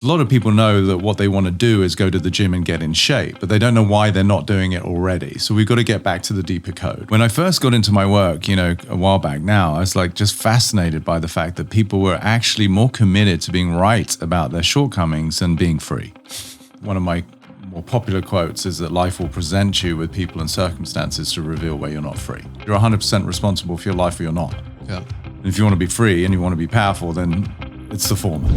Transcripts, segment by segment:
A lot of people know that what they want to do is go to the gym and get in shape, but they don't know why they're not doing it already. So we've got to get back to the deeper code. When I first got into my work, a while back now, I was like just fascinated by the fact that people were actually more committed to being right about their shortcomings than being free. One of my more popular quotes is that life will present you with people and circumstances to reveal where you're not free. You're 100% responsible for your life or you're not. Yeah. And if you want to be free and you want to be powerful, then it's the former.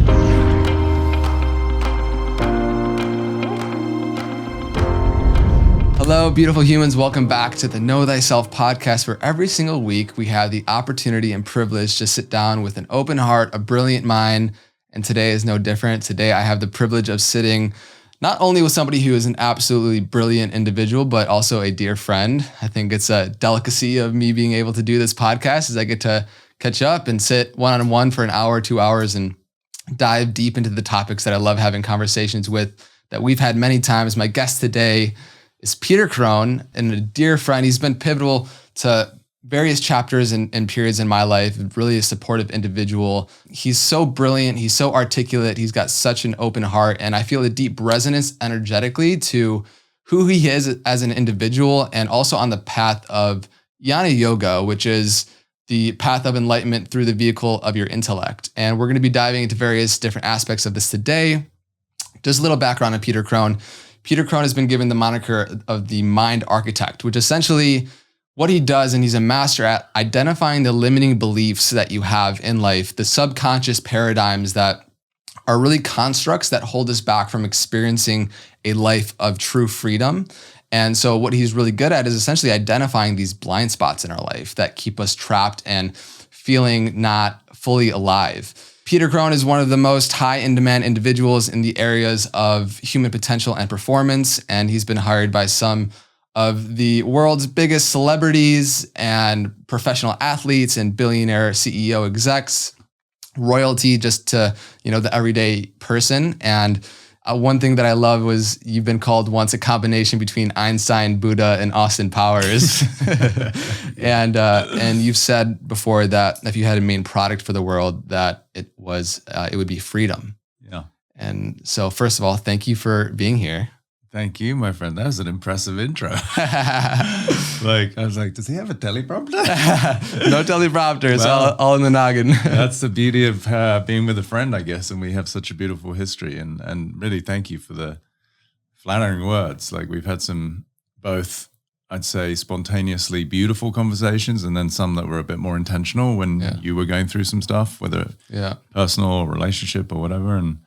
Hello, beautiful humans. Welcome back to the Know Thyself podcast, where every single week we have the opportunity and privilege to sit down with an open heart, a brilliant mind. And today is no different. Today I have the privilege of sitting not only with somebody who is an absolutely brilliant individual, but also a dear friend. I think it's a delicacy of me being able to do this podcast as I get to catch up and sit one-on-one for an hour, 2 hours, and dive deep into the topics that I love having conversations with, that we've had many times. My guest today is Peter Crone, and a dear friend. He's been pivotal to various chapters and periods in my life, really a supportive individual. He's so brilliant. He's so articulate. He's got such an open heart, and I feel a deep resonance energetically to who he is as an individual, and also on the path of Jnana Yoga, which is the path of enlightenment through the vehicle of your intellect. And we're going to be diving into various different aspects of this today. Just a little background on Peter Crone. Peter Crone has been given the moniker of the mind architect, which essentially what he does, and he's a master at identifying the limiting beliefs that you have in life, the subconscious paradigms that are really constructs that hold us back from experiencing a life of true freedom. And so what he's really good at is essentially identifying these blind spots in our life that keep us trapped and feeling not fully alive. Peter Crone is one of the most high in-demand individuals in the areas of human potential and performance, and he's been hired by some of the world's biggest celebrities and professional athletes and billionaire CEO execs, royalty, just to, the everyday person. And one thing that I love was you've been called once a combination between Einstein, Buddha, and Austin Powers. and you've said before that if you had a main product for the world, that it would be freedom. Yeah. And so first of all, thank you for being here. Thank you, my friend. That was an impressive intro. I was like, does he have a teleprompter? No teleprompter. It's Well, all in the noggin. That's the beauty of being with a friend, I guess. And we have such a beautiful history. And really thank you for the flattering words. Like we've had some both, I'd say, spontaneously beautiful conversations, and then some that were a bit more intentional when you were going through some stuff, whether personal or relationship or whatever. And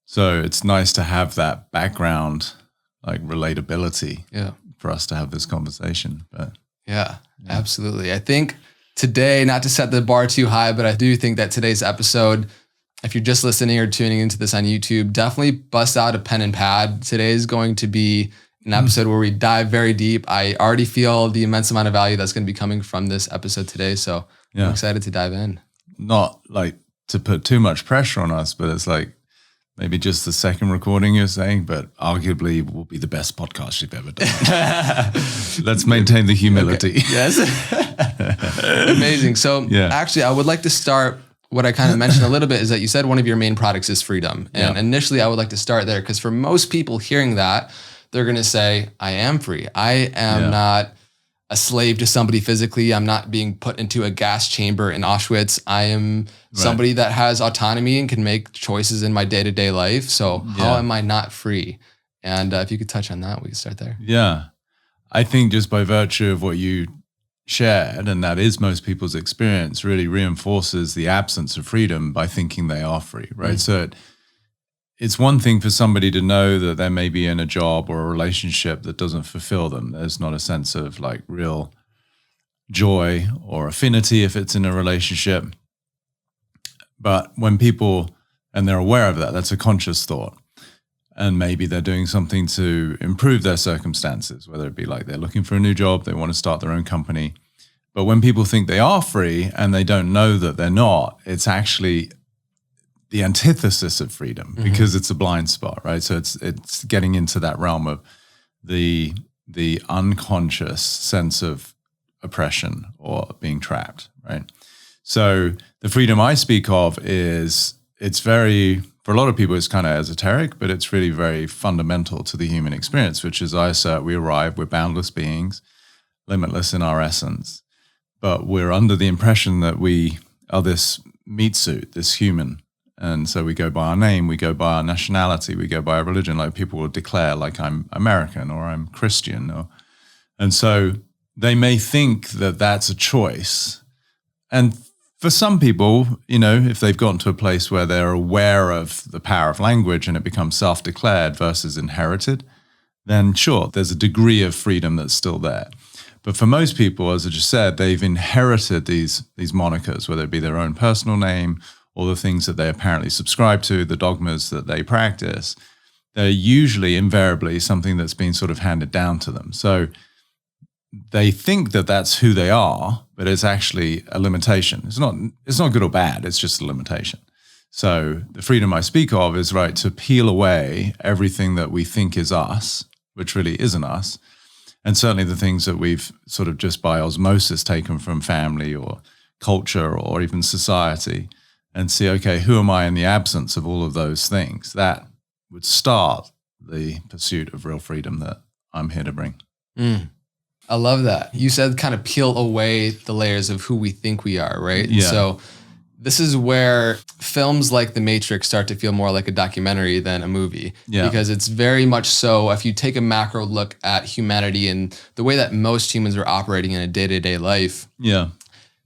so it's nice to have that background, like relatability for us to have this conversation. But yeah, absolutely. I think today, not to set the bar too high, but I do think that today's episode, if you're just listening or tuning into this on YouTube, definitely bust out a pen and pad. Today is going to be an episode where we dive very deep. I already feel the immense amount of value that's going to be coming from this episode today. So I'm excited to dive in. Not like to put too much pressure on us, but it's like, maybe just the second recording you're saying, but arguably will be the best podcast you've ever done. Let's maintain the humility. Okay. Yes. Amazing. So actually, I would like to start, what I kind of mentioned a little bit is that you said one of your main products is freedom. And initially I would like to start there because for most people hearing that, they're going to say, I am free. I am not a slave to somebody physically. I'm not being put into a gas chamber in Auschwitz. I am somebody that has autonomy and can make choices in my day-to-day life. So how am I not free? And if you could touch on that, we could start there. Yeah. I think just by virtue of what you shared, and that is most people's experience, really reinforces the absence of freedom by thinking they are free, right? So it's one thing for somebody to know that they may be in a job or a relationship that doesn't fulfill them. There's not a sense of like real joy or affinity if it's in a relationship. But when people, and they're aware of that, that's a conscious thought. And maybe they're doing something to improve their circumstances, whether it be like they're looking for a new job, they want to start their own company. But when people think they are free and they don't know that they're not, it's actually the antithesis of freedom because it's a blind spot, right? So it's getting into that realm of the unconscious sense of oppression or being trapped, right? So the freedom I speak of it's very for a lot of people, it's kind of esoteric, but it's really very fundamental to the human experience, which is I assert we arrive, we're boundless beings, limitless in our essence, but we're under the impression that we are this meat suit, this human. And so we go by our name, we go by our nationality, we go by our religion. Like people will declare like I'm American or I'm Christian. And so they may think that that's a choice. And for some people, if they've gotten to a place where they're aware of the power of language and it becomes self-declared versus inherited, then sure, there's a degree of freedom that's still there. But for most people, as I just said, they've inherited these monikers, whether it be their own personal name or the things that they apparently subscribe to, the dogmas that they practice. They're usually invariably something that's been sort of handed down to them. So they think that that's who they are, but it's actually a limitation. It's not good or bad. It's just a limitation. So the freedom I speak of is right to peel away everything that we think is us, which really isn't us. And certainly the things that we've sort of just by osmosis taken from family or culture or even society, and see, okay, who am I in the absence of all of those things? That would start the pursuit of real freedom that I'm here to bring. I love that. You said kind of peel away the layers of who we think we are, right? Yeah. So this is where films like The Matrix start to feel more like a documentary than a movie. Yeah. Because it's very much so, if you take a macro look at humanity and the way that most humans are operating in a day-to-day life,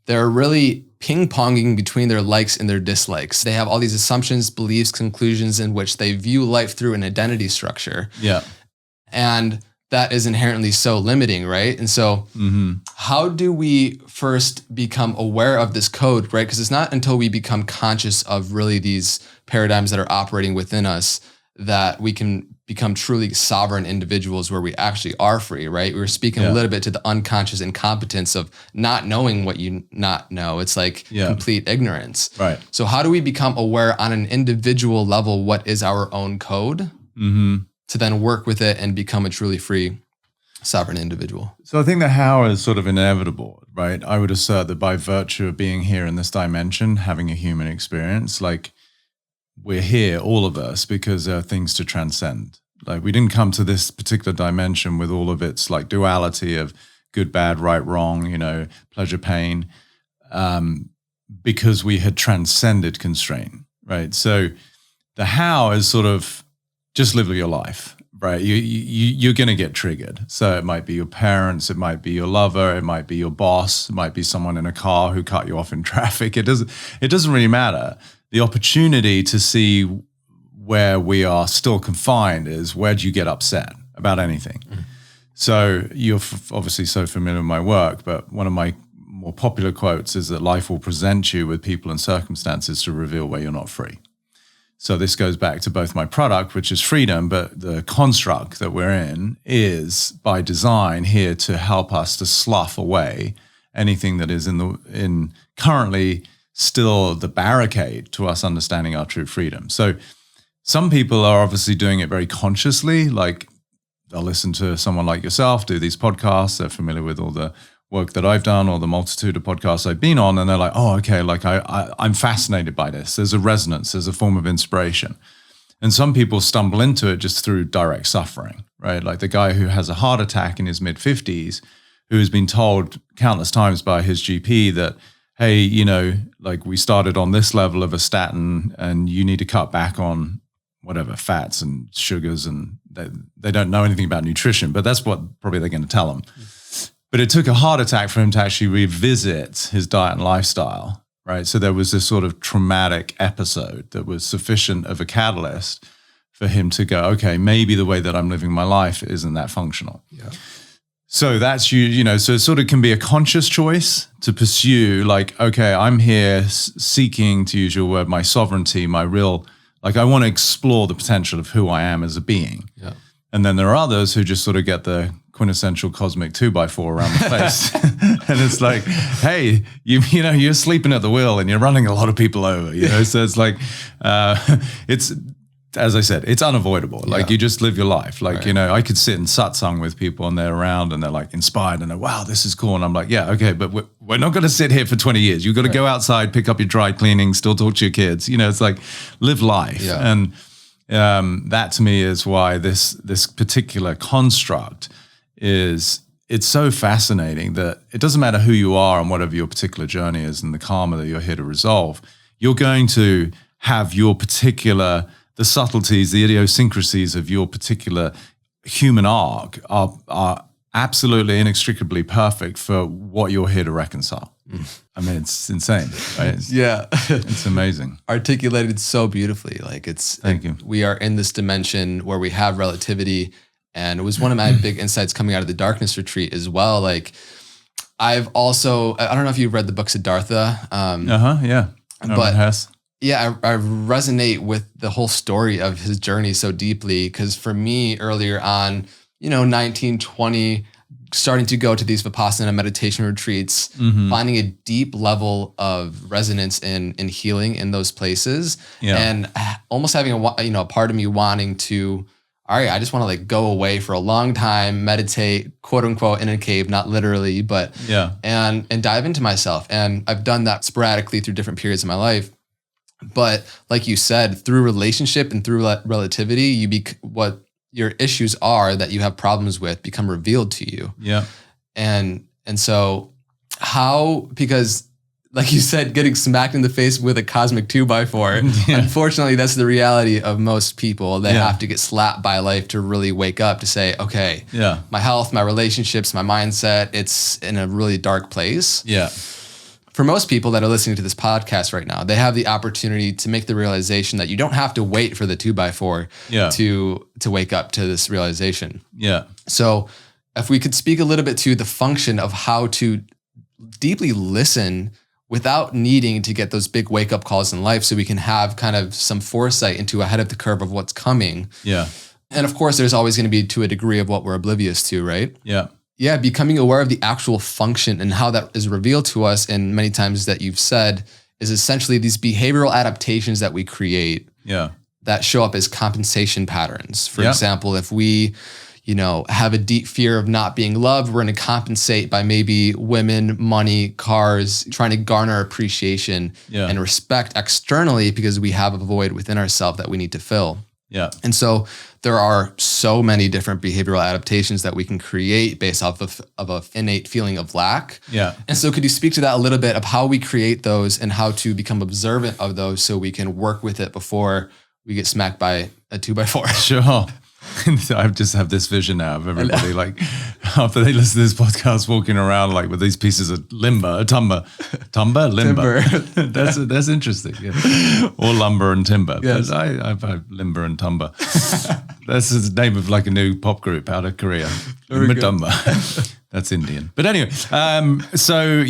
they're really ping-ponging between their likes and their dislikes. They have all these assumptions, beliefs, conclusions in which they view life through an identity structure. Yeah. And that is inherently so limiting, right? And so how do we first become aware of this code, right? Because it's not until we become conscious of really these paradigms that are operating within us that we can become truly sovereign individuals where we actually are free, right? We were speaking a little bit to the unconscious incompetence of not knowing what you not know. It's like complete ignorance. Right. So how do we become aware on an individual level what is our own code to then work with it and become a truly free, sovereign individual? So I think the how is sort of inevitable, right? I would assert that by virtue of being here in this dimension, having a human experience, like we're here, all of us, because there are things to transcend. Like we didn't come to this particular dimension with all of its like duality of good, bad, right, wrong, pleasure, pain, because we had transcended constraint, right? So the how is sort of just live your life, right? You're going to get triggered. So it might be your parents, it might be your lover, it might be your boss, it might be someone in a car who cut you off in traffic. It doesn't really matter. The opportunity to see where we are still confined is where do you get upset about anything? So you're obviously so familiar with my work, but one of my more popular quotes is that life will present you with people and circumstances to reveal where you're not free. So this goes back to both my product, which is freedom, but the construct that we're in is by design here to help us to slough away anything that is in currently still the barricade to us understanding our true freedom. So some people are obviously doing it very consciously, like they'll listen to someone like yourself do these podcasts. They're familiar with all the work that I've done or the multitude of podcasts I've been on, and they're like, oh, okay, like I'm fascinated by this. There's a resonance, there's a form of inspiration. And some people stumble into it just through direct suffering, right? Like the guy who has a heart attack in his mid-50s, who has been told countless times by his GP that, hey, like we started on this level of a statin and you need to cut back on whatever fats and sugars, and they don't know anything about nutrition, but that's what probably they're going to tell them. But it took a heart attack for him to actually revisit his diet and lifestyle, right? So there was this sort of traumatic episode that was sufficient of a catalyst for him to go, okay, maybe the way that I'm living my life isn't that functional. Yeah. So that's so it sort of can be a conscious choice to pursue like, okay, I'm here seeking, to use your word, my sovereignty, my real, like I want to explore the potential of who I am as a being. Yeah. And then there are others who just sort of get the quintessential cosmic 2x4 around the face. And it's like, hey, you're sleeping at the wheel and you're running a lot of people over, So it's like, it's, as I said, it's unavoidable. Like you just live your life. Like, right. I could sit in satsang with people and they're around and they're like inspired and they're, wow, this is cool. And I'm like, yeah, okay, but we're not going to sit here for 20 years. You've got to go outside, pick up your dry cleaning, still talk to your kids. It's like live life. Yeah. And that to me is why this particular construct it's so fascinating that it doesn't matter who you are and whatever your particular journey is and the karma that you're here to resolve, you're going to have the subtleties, the idiosyncrasies of your particular human arc are absolutely inextricably perfect for what you're here to reconcile. I mean, it's insane, right? It's amazing. Articulated so beautifully. Like Thank you. We are in this dimension where we have relativity. And it was one of my big insights coming out of the darkness retreat as well. Like I've also, I don't know if you've read the book Siddhartha. Yeah. But I resonate with the whole story of his journey so deeply. Because for me earlier on, 19, 20, starting to go to these Vipassana meditation retreats, finding a deep level of resonance in healing in those places. Yeah. And almost having a part of me wanting to, all right, I just want to like go away for a long time, meditate, quote unquote, in a cave, not literally, but and dive into myself. And I've done that sporadically through different periods of my life. But like you said, through relationship and through relativity, what your issues are that you have problems with become revealed to you. Yeah. And so because like you said, getting smacked in the face with a cosmic 2x4. Unfortunately, that's the reality of most people. They have to get slapped by life to really wake up to say, okay, my health, my relationships, my mindset, it's in a really dark place. Yeah. For most people that are listening to this podcast right now, they have the opportunity to make the realization that you don't have to wait for the 2x4 to wake up to this realization. Yeah. So if we could speak a little bit to the function of how to deeply listen without needing to get those big wake up calls in life, so we can have kind of some foresight into ahead of the curve of what's coming. Yeah. And of course, there's always going to be to a degree of what we're oblivious to, right? Yeah. Yeah. Becoming aware of the actual function and how that is revealed to us, and many times that you've said, is essentially these behavioral adaptations that we create that show up as compensation patterns. For example, if we have a deep fear of not being loved, we're going to compensate by maybe women, money, cars, trying to garner appreciation and respect externally because we have a void within ourselves that we need to fill. Yeah. And so there are so many different behavioral adaptations that we can create based off of an innate feeling of lack. Yeah. And so could you speak to that a little bit of how we create those and how to become observant of those so we can work with it before we get smacked by a 2x4? Sure. I just have this vision now of everybody like after they listen to this podcast walking around like with these pieces of limber. That's interesting. Yeah. Or lumber and timber. Yes. I've limber and tumber. That's the name of like a new pop group out of Korea. Limber tumber. That's Indian. But anyway, so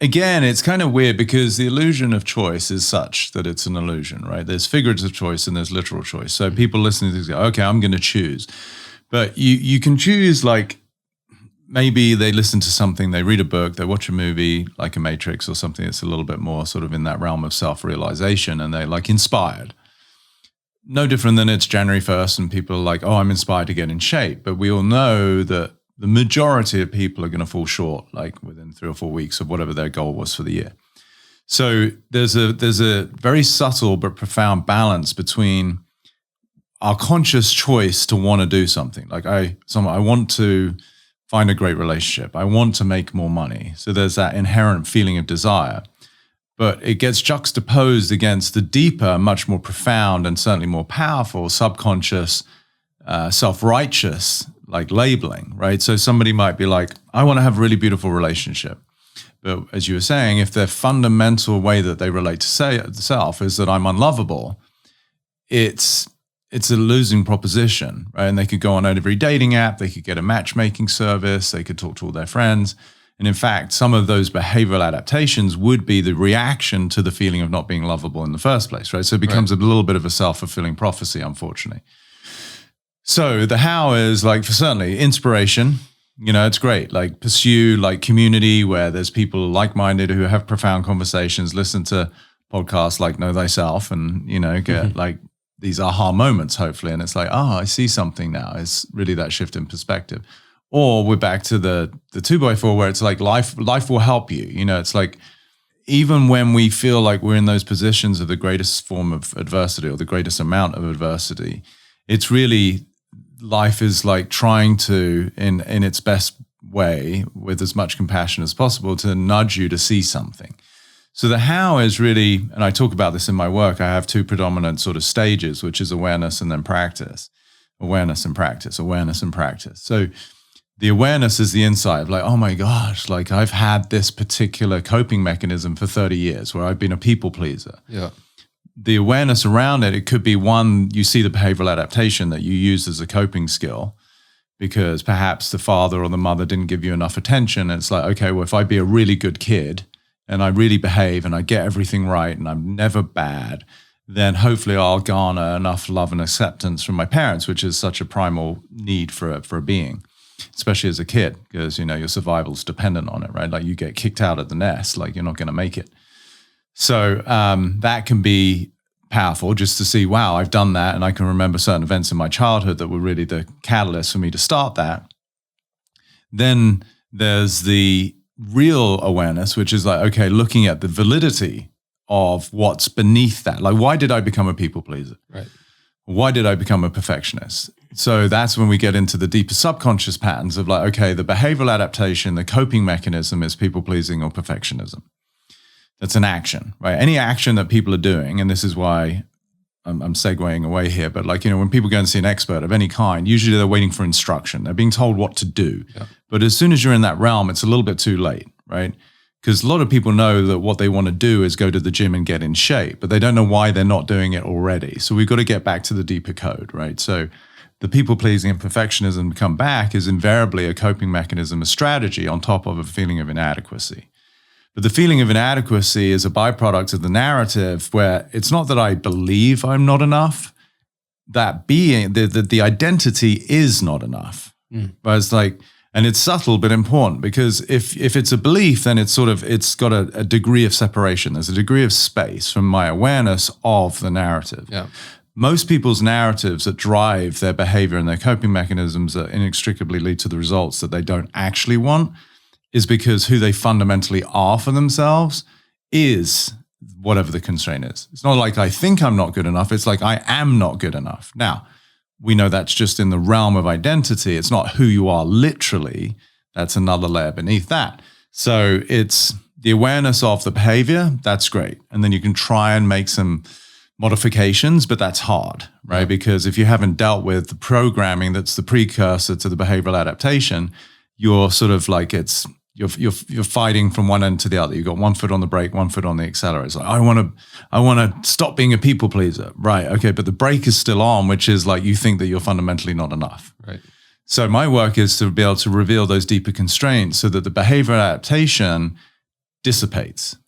again, it's kind of weird because the illusion of choice is such that it's an illusion, right? There's figurative choice and there's literal choice. So people listening to this go, okay, I'm going to choose. But you can choose like maybe they listen to something, they read a book, they watch a movie like a Matrix or something that's a little bit more sort of in that realm of self-realization and they're like inspired. No different than it's January 1st and people are like, oh, I'm inspired to get in shape. But we all know that the majority of people are going to fall short, like within 3 or 4 weeks of whatever their goal was for the year. So there's a very subtle but profound balance between our conscious choice to want to do something. Like I want to find a great relationship. I want to make more money. So there's that inherent feeling of desire, but it gets juxtaposed against the deeper, much more profound and certainly more powerful subconscious, self-righteous like labeling, right? So somebody might be like, I want to have a really beautiful relationship. But as you were saying, if their fundamental way that they relate to self is that I'm unlovable, it's a losing proposition, right? And they could go on every dating app, they could get a matchmaking service, they could talk to all their friends. And in fact, some of those behavioral adaptations would be the reaction to the feeling of not being lovable in the first place, right? So it becomes a little bit of a self-fulfilling prophecy, unfortunately. So the how is like, for certainly inspiration, it's great. Like pursue like community where there's people like-minded who have profound conversations, listen to podcasts like Know Thyself and, get like these aha moments, hopefully. And it's like, I see something now. It's really that shift in perspective. Or we're back to the 2x4 where it's like life will help you. You know, it's like even when we feel like we're in those positions of the greatest form of adversity or the greatest amount of adversity, it's really life is like trying to, in its best way, with as much compassion as possible, to nudge you to see something. So the how is really, and I talk about this in my work, I have two predominant sort of stages, which is awareness and then practice. Awareness and practice, awareness and practice. So the awareness is the insight of like, oh my gosh, like I've had this particular coping mechanism for 30 years where I've been a people pleaser. Yeah. The awareness around it could be one, you see the behavioral adaptation that you use as a coping skill because perhaps the father or the mother didn't give you enough attention. And it's like, okay, well, if I be a really good kid and I really behave and I get everything right and I'm never bad, then hopefully I'll garner enough love and acceptance from my parents, which is such a primal need for a being. Especially as a kid, because, you know, your survival's dependent on it, right? Like you get kicked out of the nest, like you're not going to make it. So that can be powerful just to see, wow, I've done that. And I can remember certain events in my childhood that were really the catalyst for me to start that. Then there's the real awareness, which is like, okay, looking at the validity of what's beneath that. Like, why did I become a people pleaser? Right. Why did I become a perfectionist? So that's when we get into the deeper subconscious patterns of like, okay, the behavioral adaptation, the coping mechanism is people pleasing or perfectionism. That's an action, right? Any action that people are doing, and this is why I'm segueing away here, but like, you know, when people go and see an expert of any kind, usually they're waiting for instruction. They're being told what to do. Yeah. But as soon as you're in that realm, it's a little bit too late, right? Because a lot of people know that what they want to do is go to the gym and get in shape, but they don't know why they're not doing it already. So we've got to get back to the deeper code, right? So the people-pleasing and perfectionism come back is invariably a coping mechanism, a strategy on top of a feeling of inadequacy. But the feeling of inadequacy is a byproduct of the narrative where it's not that I believe I'm not enough, that being, the identity is not enough. But it's like, and it's subtle but important because if it's a belief, then it's got a degree of separation. There's a degree of space from my awareness of the narrative. Yeah. Most people's narratives that drive their behavior and their coping mechanisms that inextricably lead to the results that they don't actually want is because who they fundamentally are for themselves is whatever the constraint is. It's not like I think I'm not good enough. It's like I am not good enough. Now, we know that's just in the realm of identity. It's not who you are literally. That's another layer beneath that. So it's the awareness of the behavior. That's great. And then you can try and make some modifications, but that's hard, right? Because if you haven't dealt with the programming that's the precursor to the behavioral adaptation, you're sort of like you're fighting from one end to the other. You've got one foot on the brake, one foot on the accelerator. It's like, I want to stop being a people pleaser. Right. Okay. But the brake is still on, which is like, you think that you're fundamentally not enough. Right. So my work is to be able to reveal those deeper constraints so that the behavioral adaptation dissipates.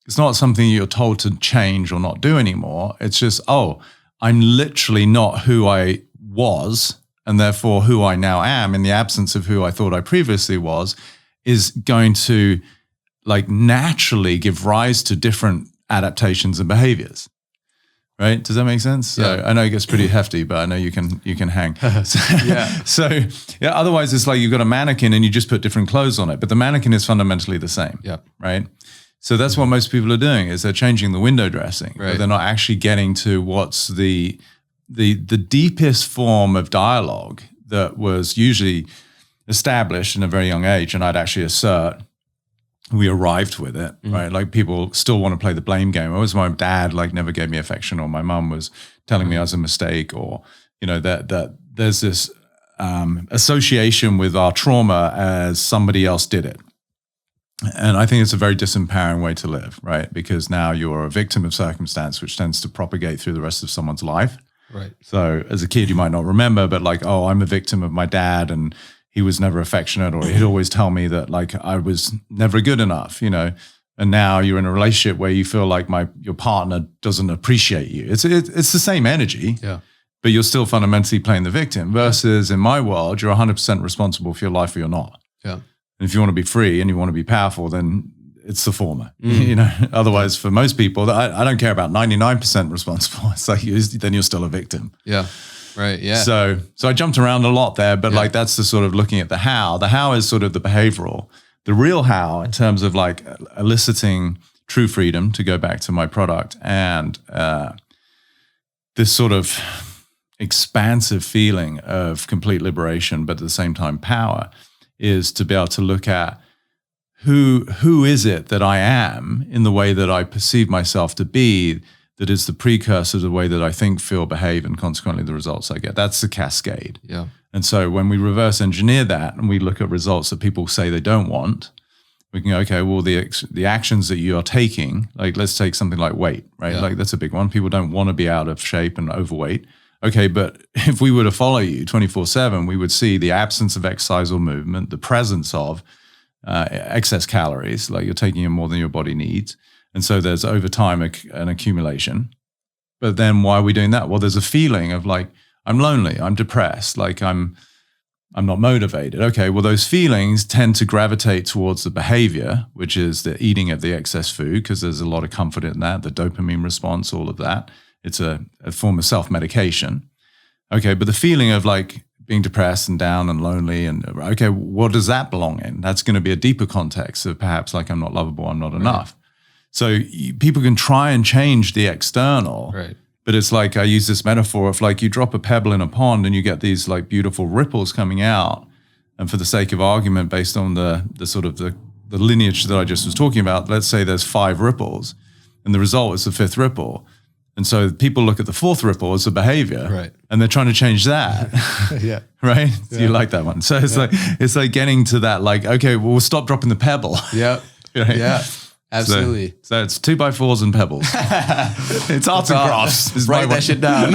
It's not something you're told to change or not do anymore. It's just, oh, I'm literally not who I was, and therefore who I now am in the absence of who I thought I previously was is going to like naturally give rise to different adaptations and behaviors. Right? Does that make sense? Yeah. So I know it gets pretty hefty, but I know you can hang. So otherwise it's like you've got a mannequin and you just put different clothes on it, but the mannequin is fundamentally the same. Yeah. Right? So that's what most people are doing is they're changing the window dressing, right. But they're not actually getting to what's the deepest form of dialogue that was usually established in a very young age. And I'd actually assert we arrived with it, right? Like people still want to play the blame game. It was my dad like never gave me affection, or my mum was telling me I was a mistake, or, you know, that there's this association with our trauma as somebody else did it. And I think it's a very disempowering way to live, right? Because now you're a victim of circumstance, which tends to propagate through the rest of someone's life. Right. So as a kid, you might not remember, but like, oh, I'm a victim of my dad and he was never affectionate, or he'd always tell me that like I was never good enough, you know. And now you're in a relationship where you feel like your partner doesn't appreciate you. It's the same energy, but you're still fundamentally playing the victim. Versus in my world, you're 100% responsible for your life or you're not. Yeah. And if you want to be free and you want to be powerful, then it's the former. You know. Otherwise, for most people, I don't care about 99% responsible. It's like then you're still a victim. Yeah. Right. Yeah. So I jumped around a lot there, but like that's the sort of looking at the how. The how is sort of the behavioral. The real how, in terms of like eliciting true freedom, to go back to my product, and this sort of expansive feeling of complete liberation, but at the same time power, is to be able to look at who is it that I am in the way that I perceive myself to be, that is the precursor to the way that I think, feel, behave, and consequently the results I get. That's the cascade. Yeah. And so when we reverse engineer that and we look at results that people say they don't want, we can go, okay, well, the actions that you are taking, like let's take something like weight, right? Yeah. Like that's a big one. People don't want to be out of shape and overweight. Okay, but if we were to follow you 24/7, we would see the absence of exercise or movement, the presence of excess calories, like you're taking in more than your body needs. And so there's over time an accumulation. But then why are we doing that? Well, there's a feeling of like, I'm lonely, I'm depressed, like I'm not motivated. Okay, well, those feelings tend to gravitate towards the behavior, which is the eating of the excess food, because there's a lot of comfort in that, the dopamine response, all of that. It's a form of self-medication. Okay, but the feeling of like being depressed and down and lonely, and okay, what does that belong in? That's going to be a deeper context of perhaps like I'm not lovable, I'm not enough. So people can try and change the external, but it's like I use this metaphor of like you drop a pebble in a pond and you get these like beautiful ripples coming out. And for the sake of argument, based on the sort of the lineage that I just was talking about, let's say there's 5 ripples and the result is the 5th ripple. And so people look at the 4th ripple as a behavior, and they're trying to change that. Right? So you like that one. So it's like getting to that, like, okay, well, we'll stop dropping the pebble. Yeah. Absolutely. So it's 2x4s and pebbles. It's arts and crafts. Write that shit down.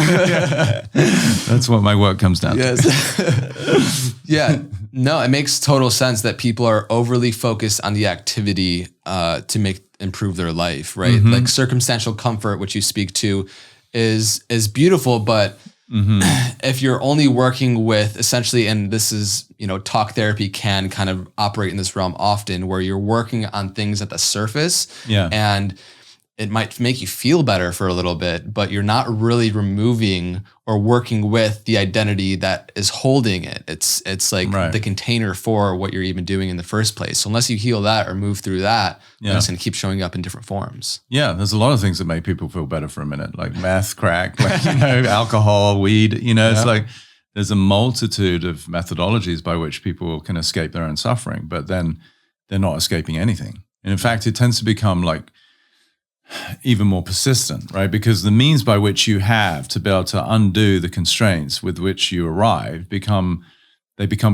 That's what my work comes down to. Yeah. No, it makes total sense that people are overly focused on the activity to improve their life, right? Mm-hmm. Like circumstantial comfort, which you speak to, is beautiful, but if you're only working with essentially, and this is, talk therapy can kind of operate in this realm often, where you're working on things at the surface, and it might make you feel better for a little bit, but you're not really removing or working with the identity that is holding it. It's like the container for what you're even doing in the first place. So unless you heal that or move through that, it's going to keep showing up in different forms. Yeah, there's a lot of things that make people feel better for a minute, like meth, crack, like, alcohol, weed. It's like there's a multitude of methodologies by which people can escape their own suffering, but then they're not escaping anything. And in fact, it tends to become like even more persistent, right? Because the means by which you have to be able to undo the constraints with which you arrived become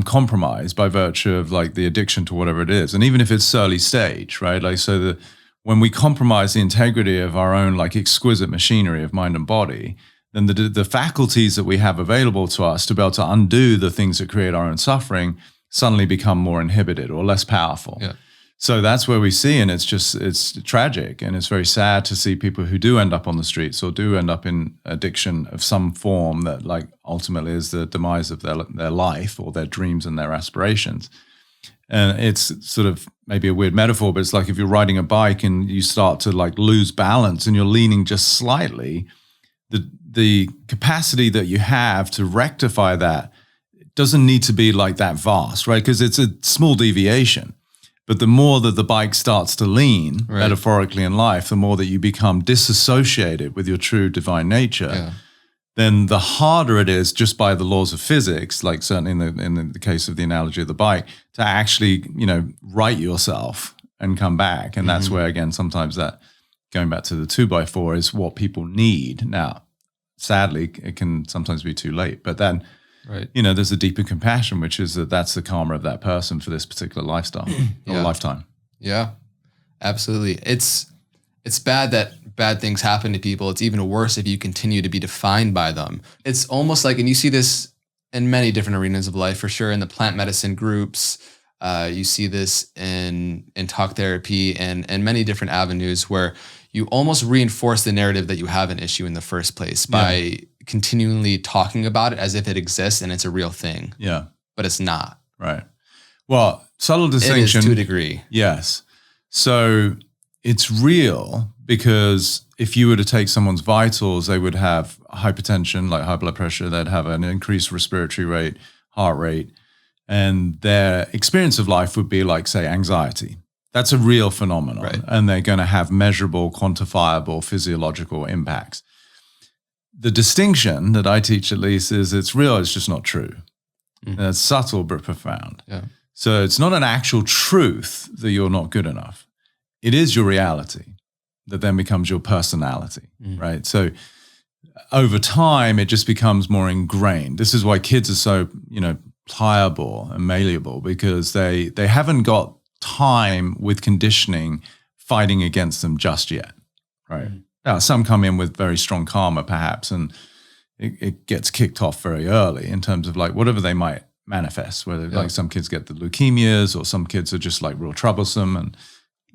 compromised by virtue of like the addiction to whatever it is. And even if it's early stage, right? Like, so when we compromise the integrity of our own like exquisite machinery of mind and body, then the faculties that we have available to us to be able to undo the things that create our own suffering suddenly become more inhibited or less powerful. So that's where we see, and it's tragic, and it's very sad to see people who do end up on the streets or do end up in addiction of some form that like ultimately is the demise of their life or their dreams and their aspirations. And it's sort of maybe a weird metaphor, but it's like if you're riding a bike and you start to like lose balance and you're leaning just slightly, the capacity that you have to rectify that doesn't need to be like that vast, right? Because it's a small deviation. But the more that the bike starts to lean, metaphorically in life, the more that you become disassociated with your true divine nature, then the harder it is, just by the laws of physics, like certainly in the case of the analogy of the bike, to actually, right yourself and come back. And that's where, again, sometimes that, going back to the 2x4, is what people need. Now, sadly, it can sometimes be too late. But then, there's a deeper compassion, which is that's the karma of that person for this particular lifestyle or lifetime. Yeah, absolutely. It's bad that bad things happen to people. It's even worse if you continue to be defined by them. It's almost like, and you see this in many different arenas of life, for sure, in the plant medicine groups. You see this in talk therapy and many different avenues where you almost reinforce the narrative that you have an issue in the first place by continually talking about it as if it exists and it's a real thing. Yeah. But it's not. Right. Well, subtle distinction. It is to a degree. Yes. So it's real, because if you were to take someone's vitals, they would have hypertension, like high blood pressure, they'd have an increased respiratory rate, heart rate, and their experience of life would be like, say, anxiety. That's a real phenomenon, right. And they're going to have measurable, quantifiable, physiological impacts. The distinction that I teach, at least, is it's real, it's just not true. And it's subtle but profound. Yeah. So it's not an actual truth that you're not good enough. It is your reality that then becomes your personality, right? So over time, it just becomes more ingrained. This is why kids are so, pliable and malleable, because they haven't got time with conditioning fighting against them just yet, right? Now, some come in with very strong karma, perhaps, and it gets kicked off very early in terms of like whatever they might manifest, whether like some kids get the leukemias or some kids are just like real troublesome and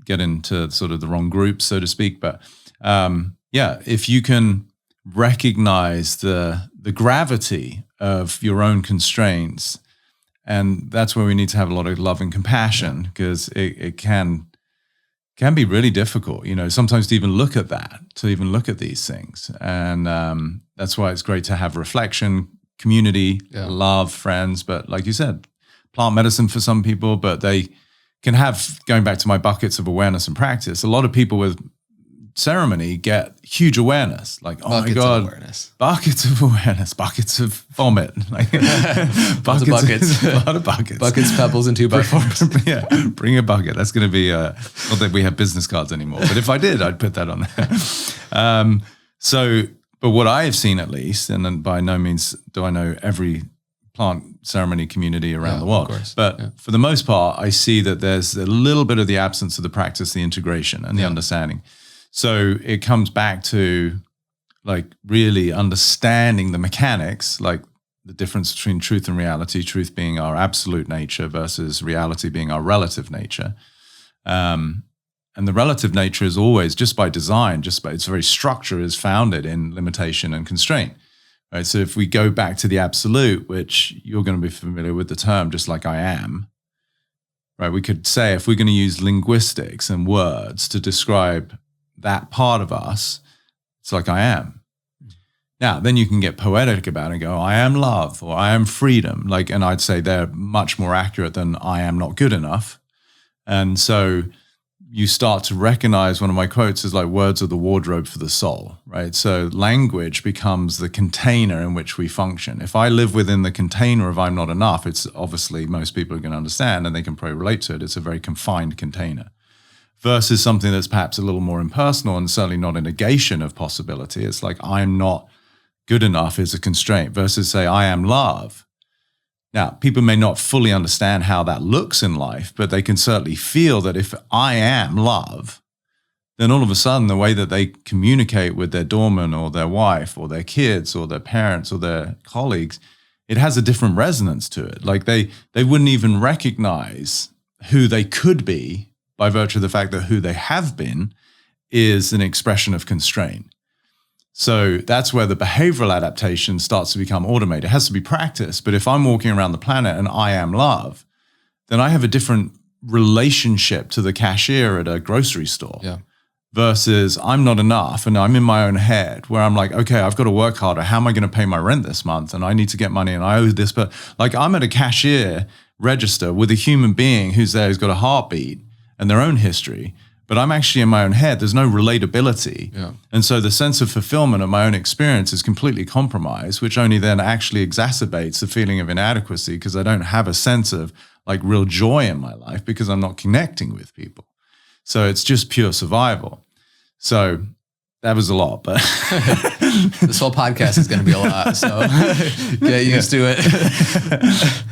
get into sort of the wrong group, so to speak. But if you can recognize the gravity of your own constraints, and that's where we need to have a lot of love and compassion, because it can be really difficult, sometimes to even look at that, to even look at these things. And that's why it's great to have reflection, community, love, friends. But like you said, plant medicine for some people, but they can have, going back to my buckets of awareness and practice, a lot of people with ceremony get huge awareness, like, oh my God, buckets of awareness, buckets of vomit, like buckets. A lot of buckets. Buckets, pebbles, and 2x4s. Yeah, bring a bucket. That's going to be, not that we have business cards anymore, but if I did, I'd put that on there. But what I have seen, at least, and then by no means do I know every plant ceremony community around the world, but for the most part, I see that there's a little bit of the absence of the practice, the integration, and the understanding. So it comes back to like really understanding the mechanics, like the difference between truth and reality, truth being our absolute nature versus reality being our relative nature. And the relative nature is always, just by design, just by its very structure, is founded in limitation and constraint. Right? So if we go back to the absolute, which you're going to be familiar with the term, just like I am, right? We could say, if we're going to use linguistics and words to describe that part of us, it's like I am. Now, then you can get poetic about it and go, I am love, or I am freedom. And I'd say they're much more accurate than I am not good enough. And so you start to recognize, one of my quotes is like, words are the wardrobe for the soul, right? So language becomes the container in which we function. If I live within the container of I'm not enough, it's obviously most people are going to understand and they can probably relate to it. It's a very confined container. Versus something that's perhaps a little more impersonal and certainly not a negation of possibility. It's like, I'm not good enough is a constraint, versus say, I am love. Now, people may not fully understand how that looks in life, but they can certainly feel that if I am love, then all of a sudden the way that they communicate with their doorman or their wife or their kids or their parents or their colleagues, it has a different resonance to it. Like they wouldn't even recognize who they could be by virtue of the fact that who they have been is an expression of constraint. So that's where the behavioral adaptation starts to become automated. It has to be practiced. But if I'm walking around the planet and I am love, then I have a different relationship to the cashier at a grocery store versus I'm not enough and I'm in my own head where I'm like, okay, I've got to work harder. How am I going to pay my rent this month? And I need to get money and I owe this. But like, I'm at a cashier register with a human being who's there, who's got a heartbeat and their own history, but I'm actually in my own head. There's no relatability. And so the sense of fulfillment of my own experience is completely compromised, which only then actually exacerbates the feeling of inadequacy because I don't have a sense of like real joy in my life because I'm not connecting with people. So it's just pure survival. So that was a lot, but this whole podcast is going to be a lot. So get used to it.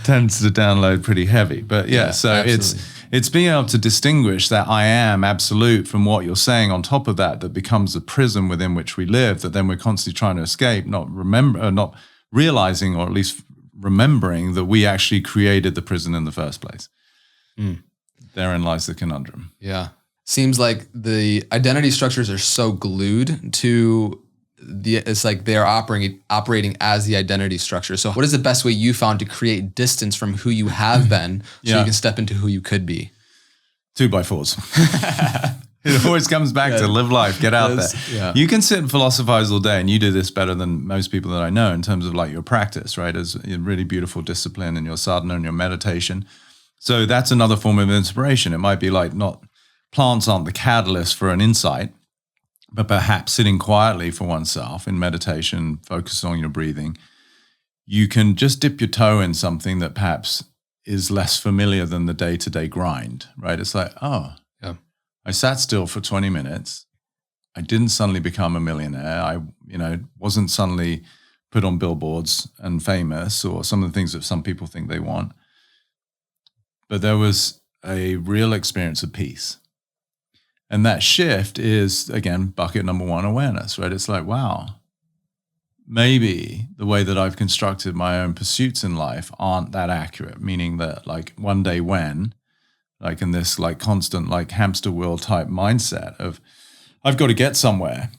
Tends to download pretty heavy, but so absolutely. It's being able to distinguish that I am absolute from what you're saying on top of that becomes the prison within which we live, that then we're constantly trying to escape, not realizing, or at least remembering that we actually created the prison in the first place. Therein lies the conundrum. Yeah. Seems like the identity structures are so glued to it's like they're operating as the identity structure. So what is the best way you found to create distance from who you have been so you can step into who you could be? 2x4s. It always comes back to live life, get out there. Yeah. You can sit and philosophize all day, and you do this better than most people that I know in terms of like your practice, right? As a really beautiful discipline in your sadhana and your meditation. So that's another form of inspiration. It might be like not plants aren't the catalyst for an insight, but perhaps sitting quietly for oneself in meditation, focus on your breathing. You can just dip your toe in something that perhaps is less familiar than the day-to-day grind, right? It's like, I sat still for 20 minutes. I didn't suddenly become a millionaire. I, wasn't suddenly put on billboards and famous or some of the things that some people think they want. But there was a real experience of peace. And that shift is, again, bucket number one, awareness, right? It's like, wow, maybe the way that I've constructed my own pursuits in life aren't that accurate, meaning that like one day when, like in this like constant like hamster wheel type mindset of I've got to get somewhere,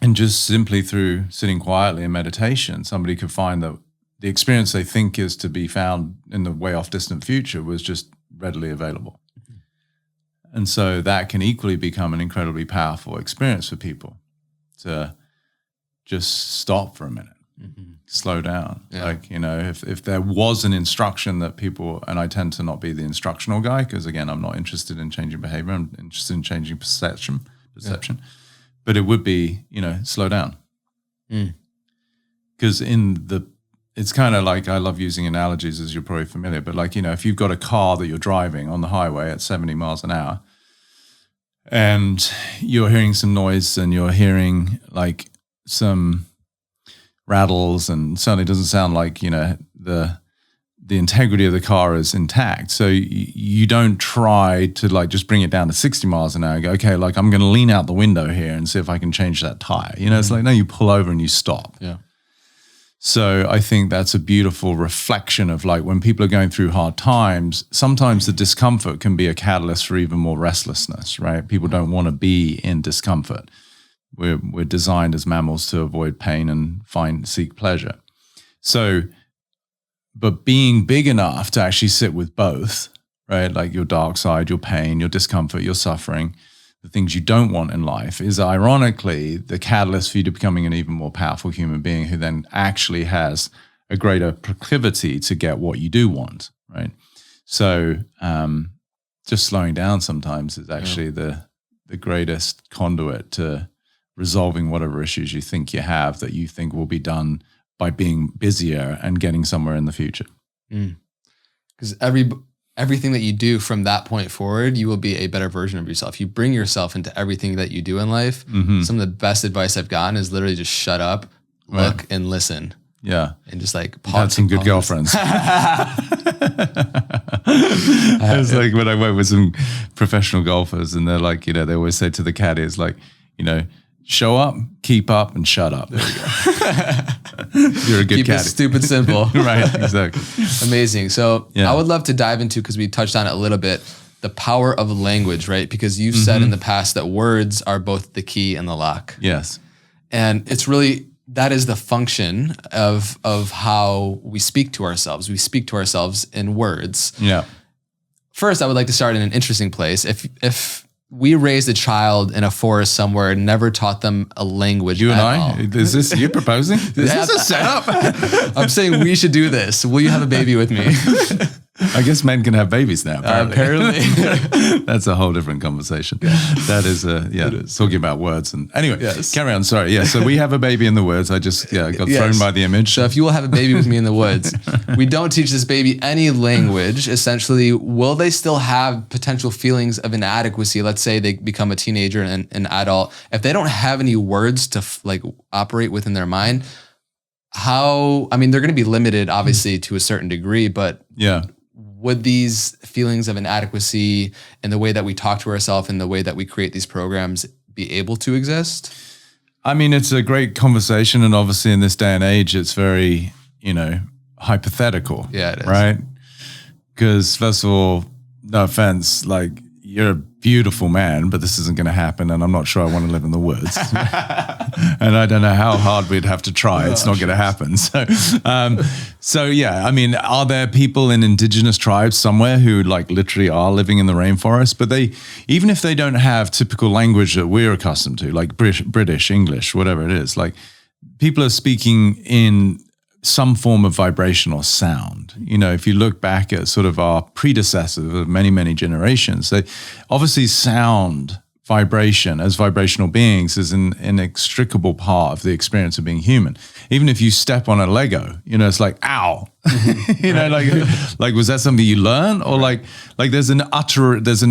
and just simply through sitting quietly in meditation, somebody could find that the experience they think is to be found in the way off distant future was just readily available. And so that can equally become an incredibly powerful experience for people to just stop for a minute. Slow down. Yeah. Like, if there was an instruction that people, and I tend to not be the instructional guy because again, I'm not interested in changing behavior. I'm interested in changing perception. Yeah. But it would be, slow down. Because it's kind of like, I love using analogies as you're probably familiar, but like, if you've got a car that you're driving on the highway at 70 miles an hour and you're hearing some noise and you're hearing like some rattles and certainly doesn't sound like, the integrity of the car is intact. So you don't try to like just bring it down to 60 miles an hour and go, okay, like I'm going to lean out the window here and see if I can change that tire. It's like, no, you pull over and you stop. Yeah. So I think that's a beautiful reflection of like when people are going through hard times, sometimes the discomfort can be a catalyst for even more restlessness, right? People don't want to be in discomfort. We're designed as mammals to avoid pain and seek pleasure. So, but being big enough to actually sit with both, right? Like your dark side, your pain, your discomfort, your suffering, the things you don't want in life is ironically the catalyst for you to becoming an even more powerful human being who then actually has a greater proclivity to get what you do want, right? So just slowing down sometimes is actually the greatest conduit to resolving whatever issues you think you have that you think will be done by being busier and getting somewhere in the future. Because everything that you do from that point forward, you will be a better version of yourself. You bring yourself into everything that you do in life. Some of the best advice I've gotten is literally just shut up, look, and listen. Yeah. And just like pause. Had some good girlfriends. It's like when I went with some professional golfers and they're like, they always say to the caddy, it's like, show up, keep up, and shut up. There you go. You're a good caddy. Keep it stupid simple. Right, exactly. Amazing. So I would love to dive into, because we touched on it a little bit, the power of language, right? Because you've said in the past that words are both the key and the lock. Yes. And it's really, that is the function of how we speak to ourselves. We speak to ourselves in words. Yeah. First, I would like to start in an interesting place. If we raised a child in a forest somewhere and never taught them a language. You and I? Is this you proposing? Is this a setup? I'm saying we should do this. Will you have a baby with me? I guess men can have babies now, apparently. That's a whole different conversation. That is, talking about words. And anyway, carry on. Sorry. Yeah. So we have a baby in the woods. I just got thrown by the image. So if you will have a baby with me in the woods, we don't teach this baby any language. Essentially, will they still have potential feelings of inadequacy? Let's say they become a teenager and an adult. If they don't have any words to operate within their mind, they're going to be limited obviously to a certain degree, but would these feelings of inadequacy and the way that we talk to ourselves and the way that we create these programs be able to exist? I mean, it's a great conversation. And obviously in this day and age, it's very, hypothetical. Yeah, it is. Right? Because first of all, no offense, you're a beautiful man, but this isn't going to happen. And I'm not sure I want to live in the woods. And I don't know how hard we'd have to try. It's not going to happen. So yeah, I mean, are there people in indigenous tribes somewhere who like literally are living in the rainforest? But even if they don't have typical language that we're accustomed to, like British, English, whatever it is, like people are speaking in some form of vibration or sound. You know, if you look back at sort of our predecessors of many, many generations, they obviously sound, vibration as vibrational beings is an inextricable part of the experience of being human. Even if you step on a Lego, you know, it's like, ow, you know, like, was that something you learn? Or like there's an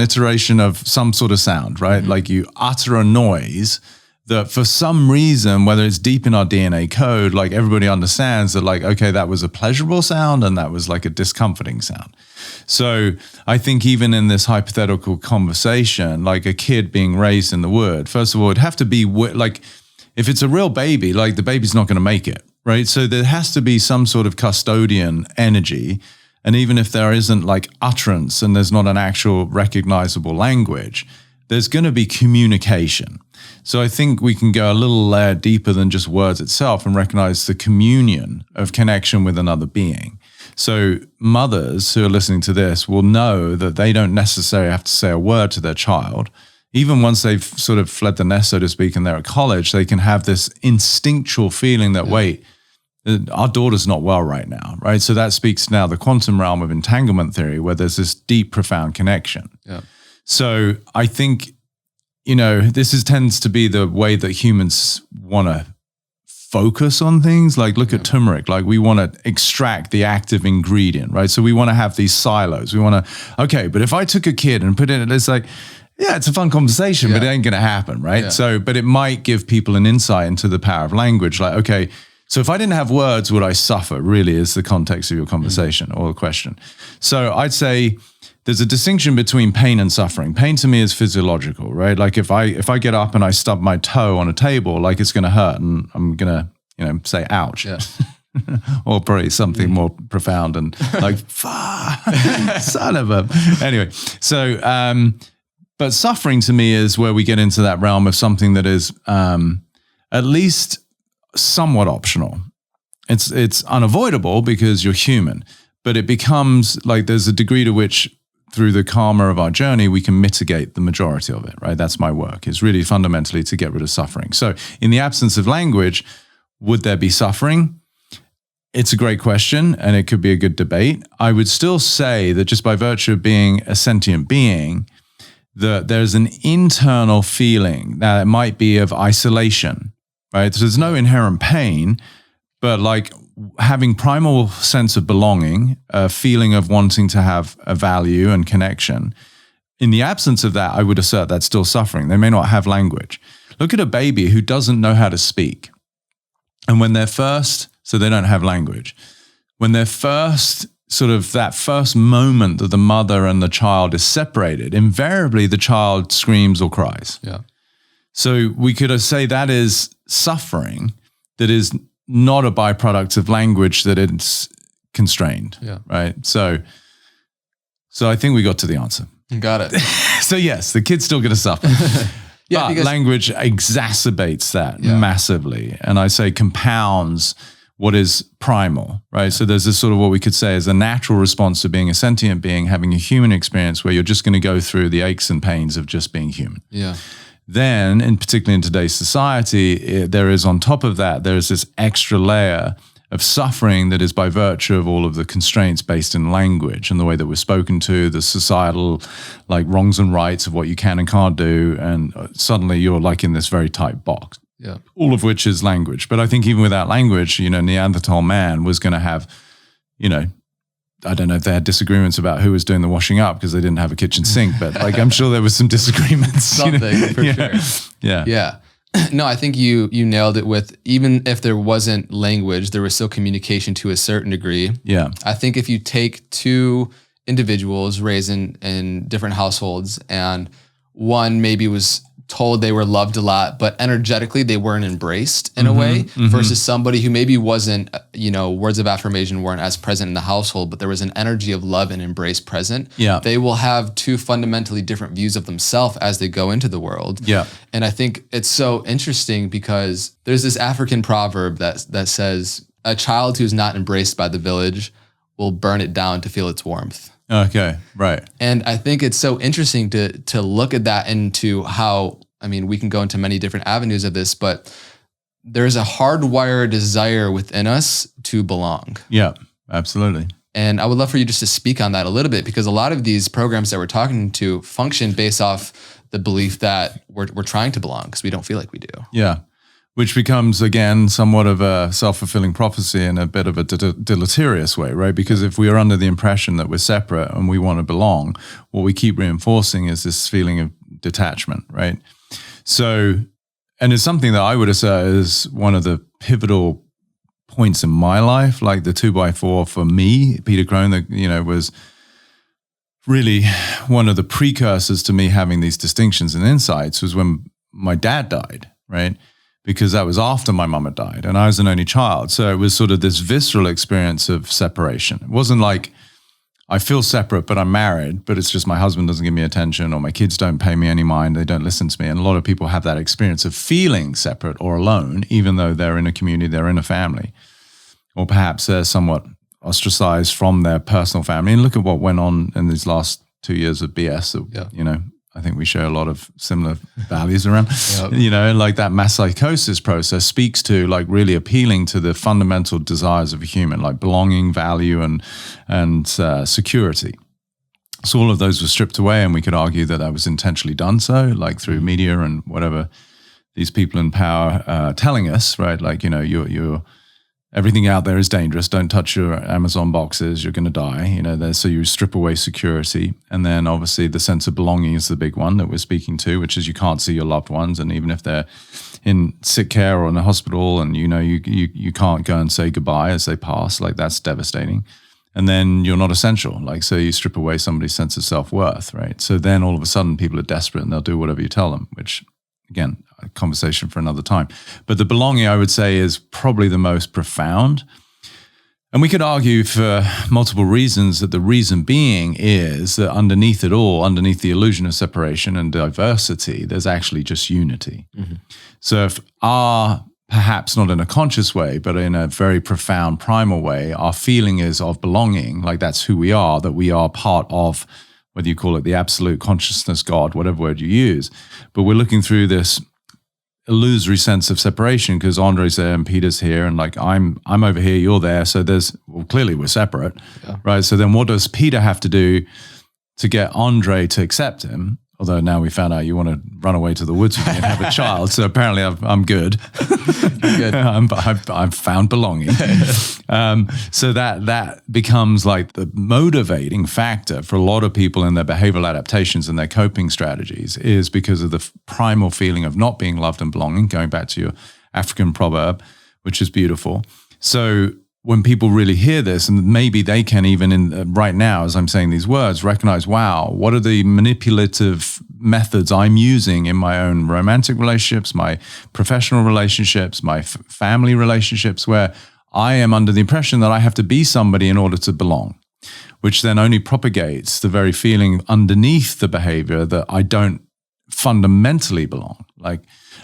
iteration of some sort of sound, right? Like you utter a noise that for some reason, whether it's deep in our DNA code, like everybody understands that like, okay, that was a pleasurable sound and that was like a discomforting sound. So I think even in this hypothetical conversation, like a kid being raised in the wood, first of all, it'd have to be like, if it's a real baby, like the baby's not going to make it, right? So there has to be some sort of custodian energy. And even if there isn't like utterance and there's not an actual recognizable language, there's going to be communication. So I think we can go a little layer deeper than just words itself and recognize the communion of connection with another being. So mothers who are listening to this will know that they don't necessarily have to say a word to their child. Even once they've sort of fled the nest, so to speak, and they're at college, they can have this instinctual feeling that, wait, our daughter's not well right now, right? So that speaks now the quantum realm of entanglement theory, where there's this deep, profound connection. Yeah. So I think, you know, this tends to be the way that humans want to focus on things. Like look at turmeric, like we want to extract the active ingredient, right? So we want to have these silos. We want to, okay, but if I took a kid and put it in, it's like, yeah, it's a fun conversation, but it ain't going to happen, right? Yeah. So, but it might give people an insight into the power of language. Like, okay, so if I didn't have words, would I suffer? Really is the context of your conversation or the question. So I'd say, there's a distinction between pain and suffering. Pain to me is physiological, right? Like if I get up and I stub my toe on a table, like it's going to hurt and I'm going to, you know, say ouch. Yeah. Or probably something more profound and like, son of a. Anyway, so, but suffering to me is where we get into that realm of something that is at least somewhat optional. It's unavoidable because you're human, but it becomes like there's a degree to which through the karma of our journey, we can mitigate the majority of it, right? That's my work, is really fundamentally to get rid of suffering. So in the absence of language, would there be suffering? It's a great question, and it could be a good debate. I would still say that just by virtue of being a sentient being, that there's an internal feeling that it might be of isolation, right? So there's no inherent pain, but like having primal sense of belonging, a feeling of wanting to have a value and connection. In the absence of that, I would assert that's still suffering. They may not have language. Look at a baby who doesn't know how to speak. And when they're first, so they don't have language. When they're first, sort of that first moment that the mother and the child is separated, invariably the child screams or cries. Yeah. So we could say that is suffering that is not a byproduct of language that it's constrained, right? So I think we got to the answer. Got it. So yes, the kid's still going to suffer. But language exacerbates that massively. And I say compounds what is primal, right? So there's this sort of what we could say is a natural response to being a sentient being, having a human experience where you're just going to go through the aches and pains of just being human. Yeah. Then, and particularly in today's society, there is on top of that, there is this extra layer of suffering that is by virtue of all of the constraints based in language and the way that we're spoken to, the societal like wrongs and rights of what you can and can't do. And suddenly you're like in this very tight box, all of which is language. But I think even without language, you know, Neanderthal man was going to have, you know, I don't know if they had disagreements about who was doing the washing up because they didn't have a kitchen sink, but like I'm sure there was some disagreements. Something, you know? For sure. Yeah. Yeah. No, I think you nailed it with, even if there wasn't language, there was still communication to a certain degree. Yeah. I think if you take two individuals raised in different households and one maybe was told they were loved a lot, but energetically they weren't embraced in a way, versus somebody who maybe wasn't, words of affirmation weren't as present in the household, but there was an energy of love and embrace present. Yeah. They will have two fundamentally different views of themselves as they go into the world. Yeah. And I think it's so interesting because there's this African proverb that says, a child who's not embraced by the village will burn it down to feel its warmth. Okay, right. And I think it's so interesting to look at that into how, we can go into many different avenues of this, but there's a hardwired desire within us to belong. Yeah, absolutely. And I would love for you just to speak on that a little bit, because a lot of these programs that we're talking to function based off the belief that we're trying to belong because we don't feel like we do. Yeah. Which becomes, again, somewhat of a self-fulfilling prophecy in a bit of a deleterious way, right? Because if we are under the impression that we're separate and we want to belong, what we keep reinforcing is this feeling of detachment, right? So, and it's something that I would assert is one of the pivotal points in my life, like the 2x4 for me, Peter Crone, was really one of the precursors to me having these distinctions and insights was when my dad died, right? Because that was after my mum had died and I was an only child. So it was sort of this visceral experience of separation. It wasn't like I feel separate, but I'm married, but it's just my husband doesn't give me attention or my kids don't pay me any mind. They don't listen to me. And a lot of people have that experience of feeling separate or alone, even though they're in a community, they're in a family, or perhaps they're somewhat ostracized from their personal family. And look at what went on in these last 2 years of BS, I think we share a lot of similar values around, like that mass psychosis process speaks to like really appealing to the fundamental desires of a human, like belonging, value, and security. So all of those were stripped away, and we could argue that was intentionally done so, like through media and whatever these people in power are telling us, right? Like, you're everything out there is dangerous. Don't touch your Amazon boxes. You're going to die. So you strip away security. And then obviously the sense of belonging is the big one that we're speaking to, which is you can't see your loved ones. And even if they're in sick care or in the hospital and, you can't go and say goodbye as they pass, like that's devastating. And then you're not essential. Like, so you strip away somebody's sense of self-worth, right? So then all of a sudden people are desperate and they'll do whatever you tell them, which again, a conversation for another time. But the belonging, I would say, is probably the most profound. And we could argue for multiple reasons that the reason being is that underneath it all, underneath the illusion of separation and diversity, there's actually just unity. Mm-hmm. So if perhaps not in a conscious way, but in a very profound primal way, our feeling is of belonging, like that's who we are, that we are part of, whether you call it the absolute consciousness, God, whatever word you use. But we're looking through this illusory sense of separation because Andre's there and Peter's here and like I'm over here, you're there. So clearly we're separate, right? So then what does Peter have to do to get Andre to accept him? Although now we found out you want to run away to the woods with me and have a child. So apparently I'm good. Good. I've found belonging. So that becomes like the motivating factor for a lot of people in their behavioral adaptations and their coping strategies is because of the primal feeling of not being loved and belonging, going back to your African proverb, which is beautiful. So when people really hear this, and maybe they can even right now, as I'm saying these words, recognize, wow, what are the manipulative methods I'm using in my own romantic relationships, my professional relationships, my family relationships, where I am under the impression that I have to be somebody in order to belong, which then only propagates the very feeling underneath the behavior that I don't fundamentally belong.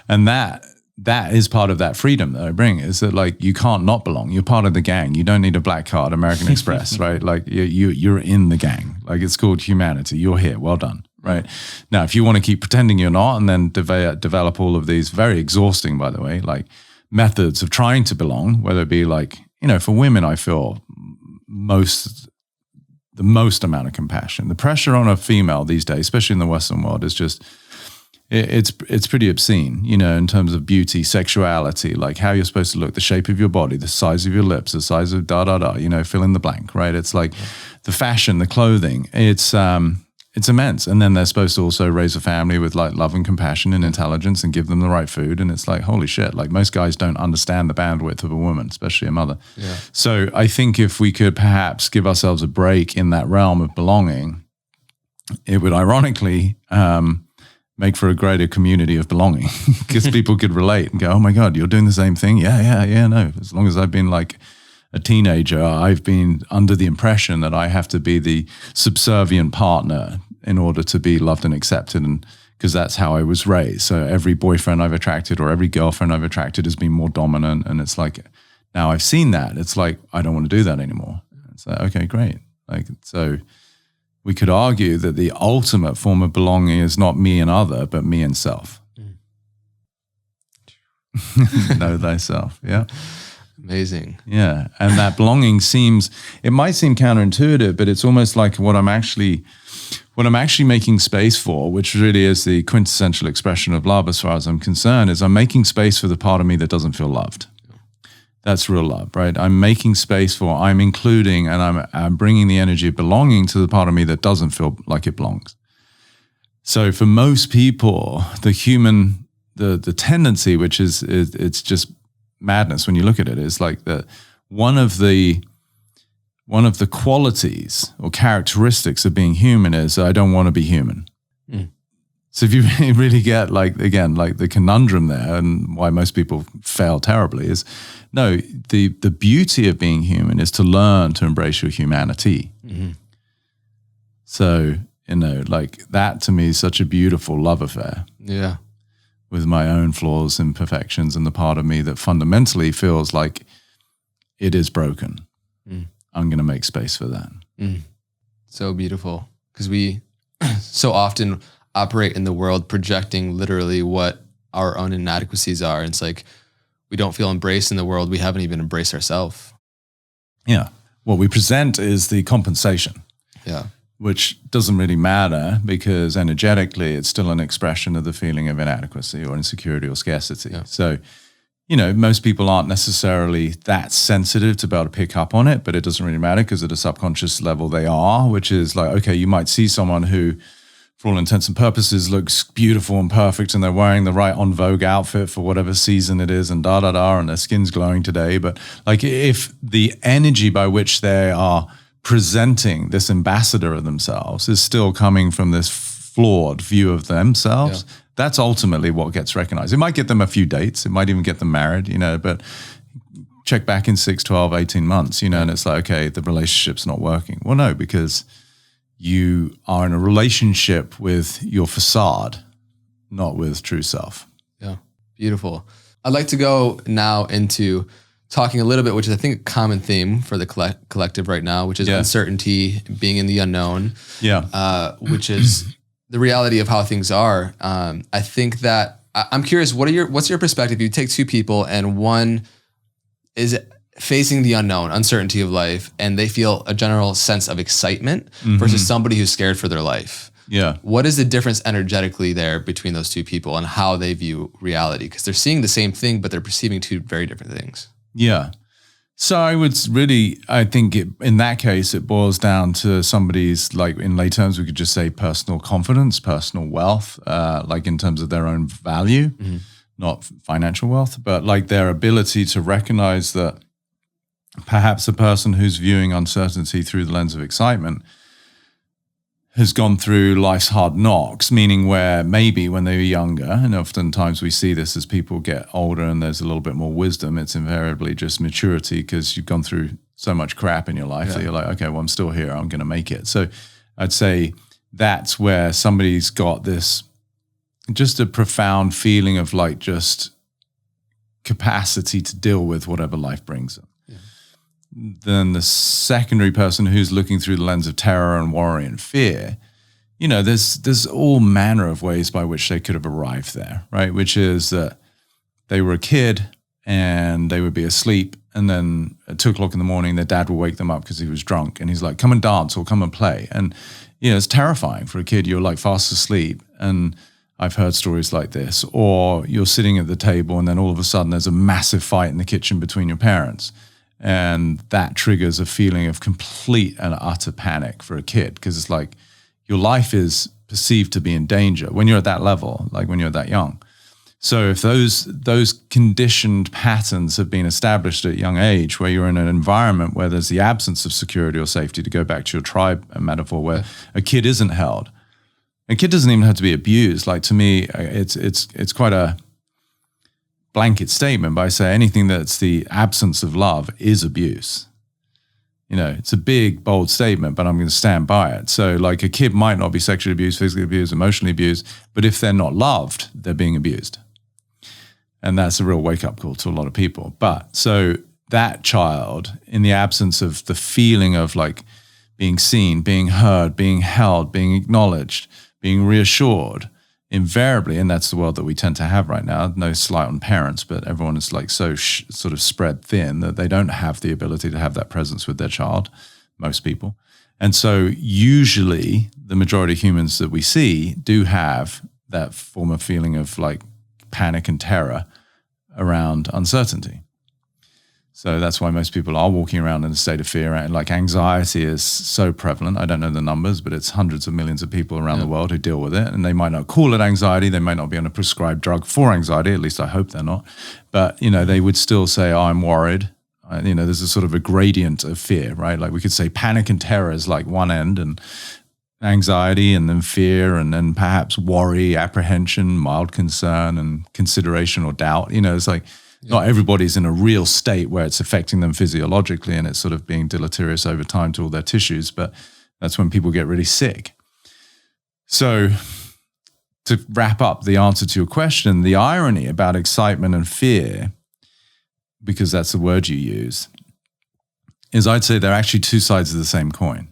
And that is part of that freedom that I bring, is that like you can't not belong. You're part of the gang. You don't need a black card, American Express, right? Like you're in the gang. Like it's called humanity. You're here. Well done, right? Now, if you want to keep pretending you're not and then develop all of these very exhausting, by the way, like methods of trying to belong, whether it be like, for women, I feel the most amount of compassion. The pressure on a female these days, especially in the Western world, is just, it's pretty obscene, in terms of beauty, sexuality, like how you're supposed to look, the shape of your body, the size of your lips, the size of fill in the blank, right? It's like the fashion, the clothing, it's immense. And then they're supposed to also raise a family with like love and compassion and intelligence and give them the right food. And it's like, holy shit, like most guys don't understand the bandwidth of a woman, especially a mother. Yeah. So I think if we could perhaps give ourselves a break in that realm of belonging, it would ironically, make for a greater community of belonging because people could relate and go, oh my God, you're doing the same thing? Yeah, no. As long as I've been like a teenager, I've been under the impression that I have to be the subservient partner in order to be loved and accepted, and because that's how I was raised. So every boyfriend I've attracted or every girlfriend I've attracted has been more dominant, and it's like, now I've seen that, it's like, I don't want to do that anymore. It's like, okay, great. Like, so we could argue that the ultimate form of belonging is not me and other, but me and self. Know thyself. Yeah. Amazing. Yeah. And that belonging it might seem counterintuitive, but it's almost like what I'm actually making space for, which really is the quintessential expression of love as far as I'm concerned, is I'm making space for the part of me that doesn't feel loved. That's real love, right? I'm making space I'm including, and I'm bringing the energy of belonging to the part of me that doesn't feel like it belongs. So for most people, the tendency, which is it's just madness when you look at it, is like one of the qualities or characteristics of being human is I don't want to be human. So if you really get the conundrum there, and why most people fail terribly is, no, the beauty of being human is to learn to embrace your humanity. Mm-hmm. So, that to me is such a beautiful love affair. Yeah. With my own flaws, imperfections, and the part of me that fundamentally feels like it is broken. I'm going to make space for that. So beautiful. Because we so often operate in the world projecting literally what our own inadequacies are. And it's like, we don't feel embraced in the world. We haven't even embraced ourselves. Yeah. What we present is the compensation. Yeah. Which doesn't really matter because energetically it's still an expression of the feeling of inadequacy or insecurity or scarcity. Yeah. So, most people aren't necessarily that sensitive to be able to pick up on it, but it doesn't really matter because at a subconscious level they are, which is like, okay, you might see someone who, for all intents and purposes, looks beautiful and perfect, and they're wearing the right en vogue outfit for whatever season it is, and and their skin's glowing today. But like, if the energy by which they are presenting this ambassador of themselves is still coming from this flawed view of themselves, that's ultimately what gets recognized. It might get them a few dates, it might even get them married, but check back in 6, 12, 18 months, and it's like, okay, the relationship's not working. Well, no, because you are in a relationship with your facade, not with true self. Yeah, beautiful. I'd like to go now into talking a little bit, which is I think a common theme for the collective right now, which is uncertainty, being in the unknown. Yeah, which is the reality of how things are. I think that I'm curious. What's your perspective? You take two people, and one is facing the unknown, uncertainty of life, and they feel a general sense of excitement versus somebody who's scared for their life. Yeah. What is the difference energetically there between those two people and how they view reality? Because they're seeing the same thing, but they're perceiving two very different things. Yeah. So I think in that case, it boils down to somebody's, like in lay terms, we could just say personal confidence, personal wealth, like in terms of their own value, not financial wealth, but like their ability to recognize that perhaps a person who's viewing uncertainty through the lens of excitement has gone through life's hard knocks, meaning where maybe when they were younger, and oftentimes we see this as people get older and there's a little bit more wisdom, it's invariably just maturity because you've gone through so much crap in your life that you're like, okay, well, I'm still here, I'm going to make it. So I'd say that's where somebody's got this, just a profound feeling of like just capacity to deal with whatever life brings them. Then the secondary person who's looking through the lens of terror and worry and fear, there's all manner of ways by which they could have arrived there, right? Which is that they were a kid and they would be asleep, and then at 2:00 in the morning, their dad would wake them up because he was drunk, and he's like, come and dance or come and play. And, it's terrifying for a kid. You're like fast asleep, and I've heard stories like this. Or you're sitting at the table and then all of a sudden there's a massive fight in the kitchen between your parents. And that triggers a feeling of complete and utter panic for a kid, because it's like your life is perceived to be in danger when you're at that level, like when you're that young. So if those conditioned patterns have been established at a young age, where you're in an environment where there's the absence of security or safety, to go back to your tribe metaphor, where a kid isn't held, A kid doesn't even have to be abused. Like, to me, it's quite a blanket statement, but I say anything that's the absence of love is abuse. You know, it's a big, bold statement, but I'm going to stand by it. So like, a kid might not be sexually abused, physically abused, emotionally abused, but if they're not loved, they're being abused. And that's a real wake-up call to a lot of people. But so that child, in the absence of the feeling of like being seen, being heard, being held, being acknowledged, being reassured, invariably, and that's the world that we tend to have right now, no slight on parents, but everyone is like so sort of spread thin that they don't have the ability to have that presence with their child, most people. And so usually the majority of humans that we see do have that form of feeling of like panic and terror around uncertainty. So that's why most people are walking around in a state of fear, and like anxiety is so prevalent. I don't know the numbers, but it's hundreds of millions of people around the world who deal with it. And they might not call it anxiety. They might not be on a prescribed drug for anxiety. At least I hope they're not. But, you know, they would still say, oh, I'm worried. You know, there's a sort of a gradient of fear, right? Like we could say panic and terror is like one end, and anxiety, and then fear, and then perhaps worry, apprehension, mild concern, and consideration or doubt. You know, it's like, not everybody's in a real state where it's affecting them physiologically and it's sort of being deleterious over time to all their tissues, but that's when people get really sick. So to wrap up the answer to your question, the irony about excitement and fear, because that's the word you use, is I'd say they're actually two sides of the same coin.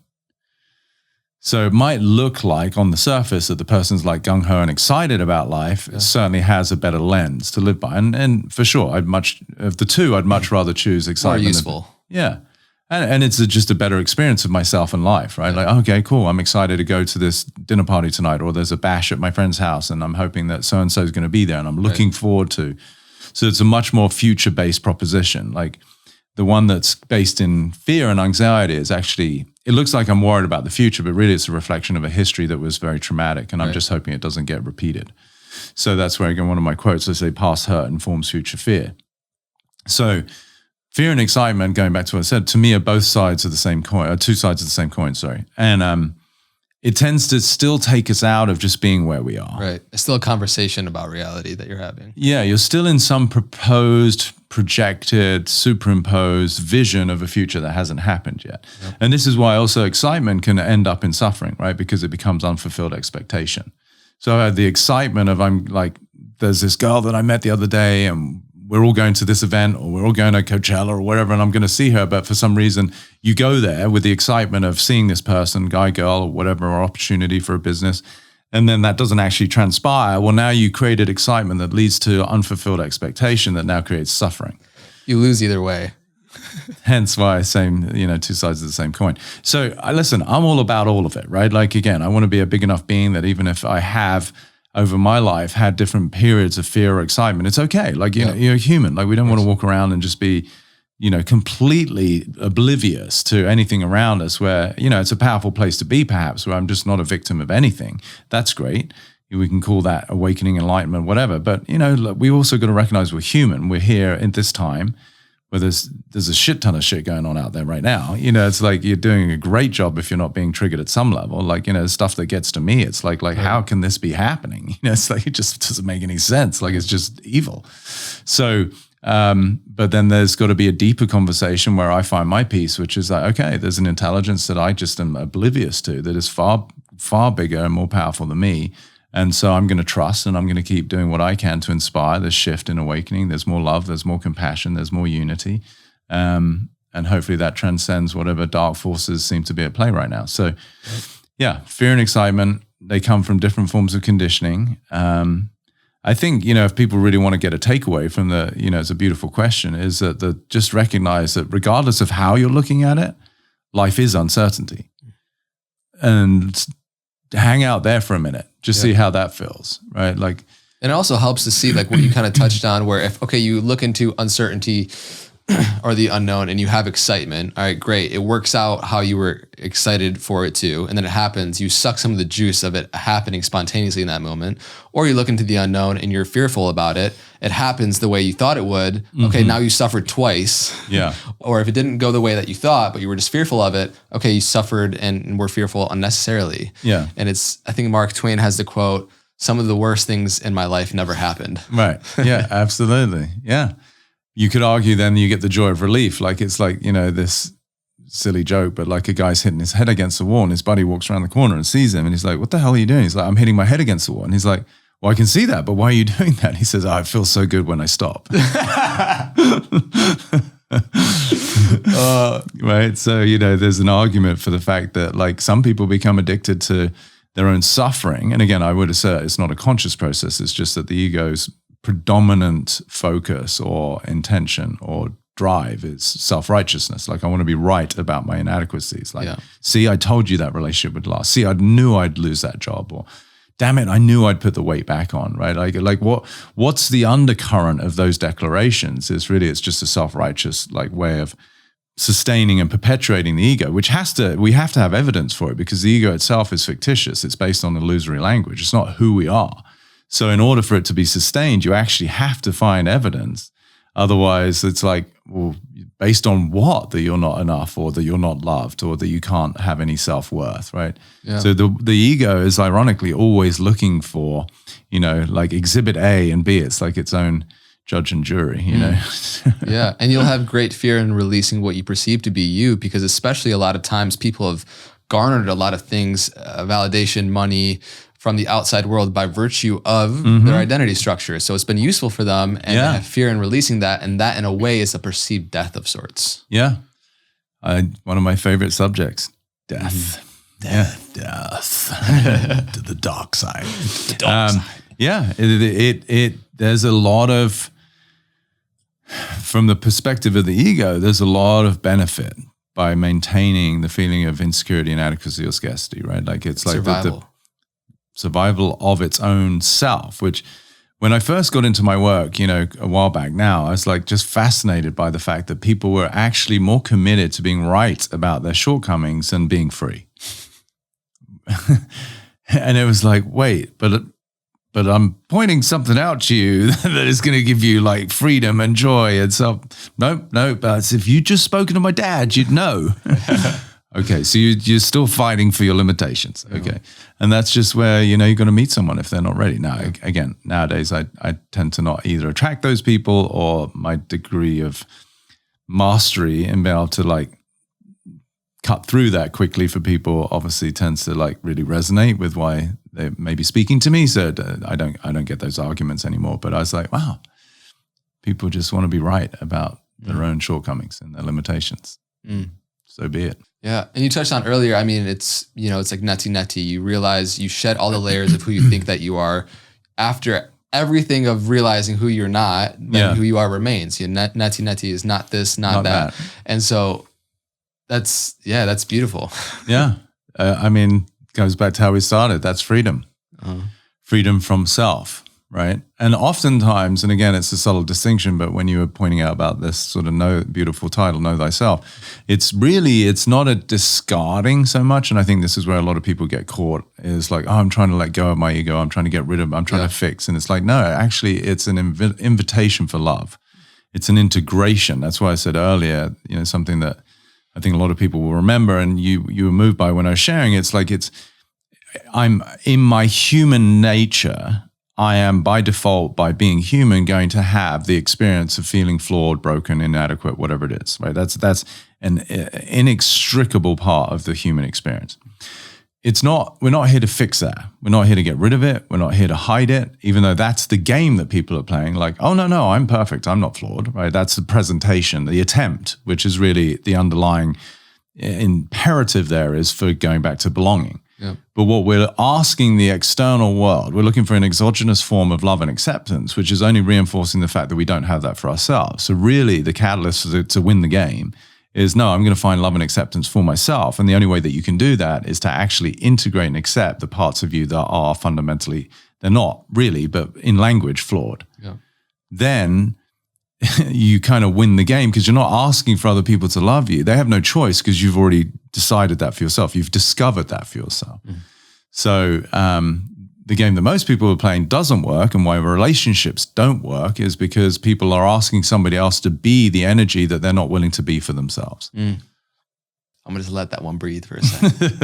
So it might look like on the surface that the person's like gung-ho and excited about life. It certainly has a better lens to live by. And for sure, I'd much rather choose excitement. More useful. Yeah. And it's just a better experience of myself and life, right? Like, okay, cool. I'm excited to go to this dinner party tonight, or there's a bash at my friend's house and I'm hoping that so-and-so is going to be there and I'm looking forward to. So it's a much more future-based proposition. Like the one that's based in fear and anxiety is actually, it looks like I'm worried about the future, but really it's a reflection of a history that was very traumatic, and I'm just hoping it doesn't get repeated. So that's where, again, one of my quotes, I say, past hurt informs future fear. So fear and excitement, going back to what I said, to me are both sides of the same coin, or two sides of the same coin, sorry. And it tends to still take us out of just being where we are. Right. It's still a conversation about reality that you're having. Yeah, you're still in some proposed, projected, superimposed vision of a future that hasn't happened yet. Yep. And this is why also excitement can end up in suffering, right? Because it becomes unfulfilled expectation. So I had the excitement of, I'm like, there's this girl that I met the other day and we're all going to this event, or we're all going to Coachella or whatever, and I'm going to see her. But for some reason, you go there with the excitement of seeing this person, guy, girl, or whatever, or opportunity for a business. And then that doesn't actually transpire. Well, now you created excitement that leads to unfulfilled expectation that now creates suffering. You lose either way. Hence why same, you know, two sides of the same coin. So listen, I'm all about all of it, right? Like, again, I want to be a big enough being that even if I have over my life had different periods of fear or excitement, it's okay. Like, you know, you're human. Like, we don't want to walk around and just be, you know, completely oblivious to anything around us, where, you know, it's a powerful place to be, perhaps, where I'm just not a victim of anything. That's great. We can call that awakening, enlightenment, whatever. But, you know, look, we also got to recognize we're human. We're here at this time where there's a shit ton of shit going on out there right now. You know, it's like you're doing a great job if you're not being triggered at some level. Like, you know, stuff that gets to me, it's like how can this be happening? You know, it's like, it just doesn't make any sense. Like, it's just evil. So, but then there's got to be a deeper conversation where I find my peace, which is like, okay, there's an intelligence that I just am oblivious to that is far, far bigger and more powerful than me. And so I'm going to trust, and I'm going to keep doing what I can to inspire this shift in awakening. There's more love, there's more compassion, there's more unity. And hopefully that transcends whatever dark forces seem to be at play right now. So yeah, fear and excitement, they come from different forms of conditioning. I think, you know, if people really want to get a takeaway from the, you know, it's a beautiful question, is that just recognize that regardless of how you're looking at it, life is uncertainty. And hang out there for a minute, just see how that feels, right? Like, and it also helps to see, like, what you kind of touched on, where if, okay, you look into uncertainty, or the unknown and you have excitement, all right, great. It works out how you were excited for it to, and then it happens, you suck some of the juice of it happening spontaneously in that moment. Or you look into the unknown and you're fearful about it. It happens the way you thought it would. Okay, now you suffered twice. Yeah. Or if it didn't go the way that you thought, but you were just fearful of it, okay, you suffered and were fearful unnecessarily. Yeah. And I think Mark Twain has the quote, some of the worst things in my life never happened. Right. Yeah, absolutely. Yeah. You could argue then you get the joy of relief. Like it's like, this silly joke, but like a guy's hitting his head against the wall and his buddy walks around the corner and sees him and he's like, what the hell are you doing? He's like, I'm hitting my head against the wall. And he's like, well, I can see that, but why are you doing that? He says, it feels so good when I stop. Right. So, there's an argument for the fact that like some people become addicted to their own suffering. And again, I would assert it's not a conscious process. It's just that the ego's predominant focus or intention or drive is self-righteousness. Like I want to be right about my inadequacies. Like, see, I told you that relationship would last. See, I knew I'd lose that job, or damn it, I knew I'd put the weight back on, right? Like what's the undercurrent of those declarations is really, it's just a self-righteous like way of sustaining and perpetuating the ego, which we have to have evidence for it because the ego itself is fictitious. It's based on illusory language. It's not who we are. So in order for it to be sustained, you actually have to find evidence. Otherwise, it's like, well, based on what? That you're not enough, or that you're not loved, or that you can't have any self-worth, right? Yeah. So the ego is ironically always looking for, like exhibit A and B. It's like its own judge and jury, Yeah. And you'll have great fear in releasing what you perceive to be you, because especially a lot of times people have garnered a lot of things, validation, money from the outside world by virtue of their identity structure. So it's been useful for them, and they have fear in releasing that. And that in a way is a perceived death of sorts. Yeah. One of my favorite subjects, death. Death. To the dark side. The dark side. Yeah. There's a lot of, from the perspective of the ego, there's a lot of benefit by maintaining the feeling of insecurity, inadequacy, or scarcity, right? Like it's like the survival of its own self, which when I first got into my work, a while back now, I was like just fascinated by the fact that people were actually more committed to being right about their shortcomings than being free. And it was like, wait, but I'm pointing something out to you that is going to give you like freedom and joy. And so, no, but if you'd just spoken to my dad, you'd know. Okay, so you're still fighting for your limitations. Okay, and that's just where, you're going to meet someone if they're not ready. Now, again, nowadays, I tend to not either attract those people, or my degree of mastery and being able to like cut through that quickly for people obviously tends to like really resonate with why they may be speaking to me. So I don't get those arguments anymore. But I was like, wow, people just want to be right about their own shortcomings and their limitations. So be it. Yeah. And you touched on earlier, I mean, it's like neti. You realize you shed all the layers of who you think that you are. After everything of realizing who you're not, then who you are remains. Neti is not this, not that. And so that's beautiful. Yeah. I mean, it goes back to how we started. That's freedom. Freedom from self, right? And oftentimes, and again, it's a subtle distinction, but when you were pointing out about this sort of beautiful title, Know Thyself, it's not a discarding so much. And I think this is where a lot of people get caught, is like, oh, I'm trying to let go of my ego. I'm trying to get rid of, I'm trying to fix. And it's like, no, actually it's an invitation for love. It's an integration. That's why I said earlier, something that I think a lot of people will remember, and you were moved by when I was sharing. It's like I'm in my human nature. I am by default, by being human, going to have the experience of feeling flawed, broken, inadequate, whatever it is. Right? That's an inextricable part of the human experience. We're not here to fix that. We're not here to get rid of it. We're not here to hide it, even though that's the game that people are playing. Like, oh, no, I'm perfect. I'm not flawed, right? That's the presentation, the attempt, which is really the underlying imperative there is for going back to belonging. Yeah. But what we're asking the external world, we're looking for an exogenous form of love and acceptance, which is only reinforcing the fact that we don't have that for ourselves. So really the catalyst to win the game is, no, I'm going to find love and acceptance for myself. And the only way that you can do that is to actually integrate and accept the parts of you that are fundamentally, they're not really, but in language, flawed. Yeah. Then you kind of win the game because you're not asking for other people to love you. They have no choice because you've already decided that for yourself. You've discovered that for yourself. So the game that most people are playing doesn't work, and why relationships don't work is because people are asking somebody else to be the energy that they're not willing to be for themselves. I'm going to just let that one breathe for a second.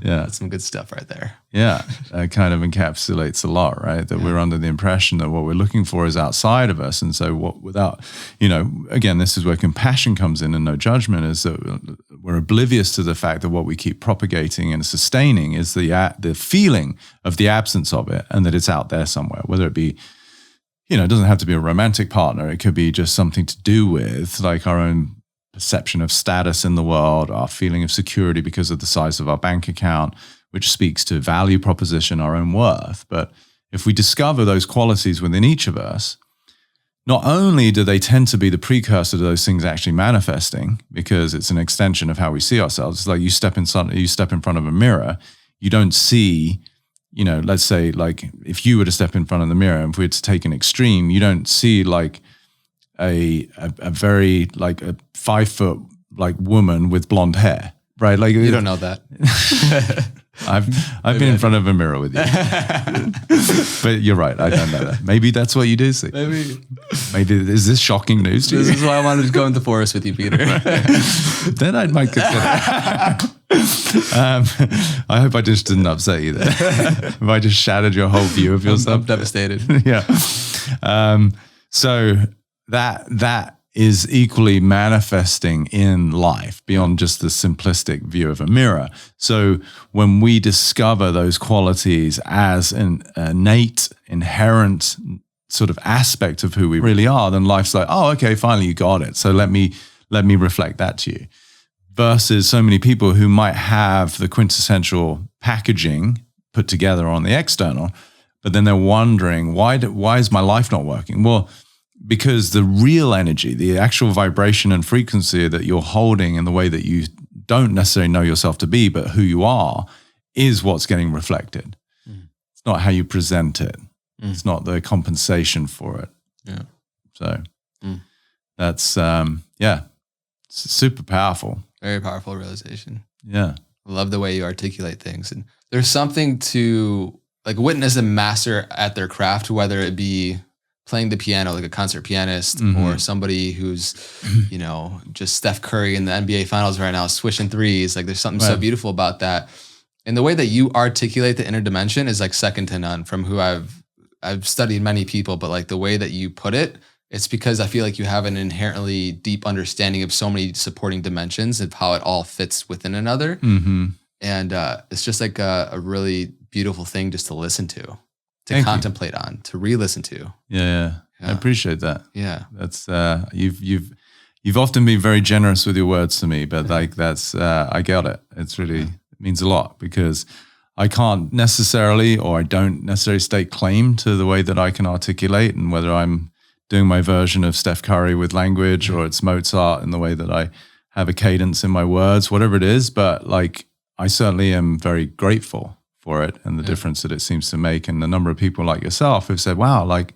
Yeah. That's some good stuff right there. Yeah. That kind of encapsulates a lot, right? That we're under the impression that what we're looking for is outside of us. And so without, again, this is where compassion comes in and no judgment, is that we're oblivious to the fact that what we keep propagating and sustaining is the feeling of the absence of it, and that it's out there somewhere, whether it be, it doesn't have to be a romantic partner. It could be just something to do with like our own perception of status in the world, our feeling of security because of the size of our bank account, which speaks to value proposition, our own worth. But if we discover those qualities within each of us, not only do they tend to be the precursor to those things actually manifesting, because it's an extension of how we see ourselves. It's like you step in front of a mirror, you don't see, let's say like if you were to step in front of the mirror, and if we were to take an extreme, you don't see like a very like a 5 foot like woman with blonde hair, right? Like you don't know that. I've been in front of a mirror with you, but you're right. I don't know that. Maybe that's what you do see. Maybe is this shocking news to you? This is why I wanted to go in the forest with you, Peter. Then I might consider. I hope I just didn't upset you there. If I just shattered your whole view of yourself, I'm devastated. Yeah. So that is equally manifesting in life beyond just the simplistic view of a mirror. So when we discover those qualities as an innate, inherent sort of aspect of who we really are, then life's like, oh, okay, finally you got it. So let me reflect that to you. Versus so many people who might have the quintessential packaging put together on the external, but then they're wondering, why is my life not working? Well, because the real energy, the actual vibration and frequency that you're holding in the way that you don't necessarily know yourself to be, but who you are, is what's getting reflected. It's not how you present it. It's not the compensation for it. Yeah. So that's, it's super powerful. Very powerful realization. Yeah. I love the way you articulate things. And there's something to like witness a master at their craft, whether it be playing the piano like a concert pianist or somebody who's, just Steph Curry in the NBA finals right now, swishing threes. Like there's something so beautiful about that. And the way that you articulate the inner dimension is like second to none from who I've studied many people, but like the way that you put it, it's because I feel like you have an inherently deep understanding of so many supporting dimensions of how it all fits within another. And it's just like a really beautiful thing just to listen to contemplate on, to re-listen to. Yeah. I appreciate that. Yeah. That's you've often been very generous with your words to me, but like that's I get it. It's really it means a lot because I can't necessarily, or I don't necessarily stake claim to the way that I can articulate, and whether I'm doing my version of Steph Curry with language or it's Mozart in the way that I have a cadence in my words, whatever it is. But like, I certainly am very grateful for it and the difference that it seems to make. And the number of people like yourself who've said, wow, like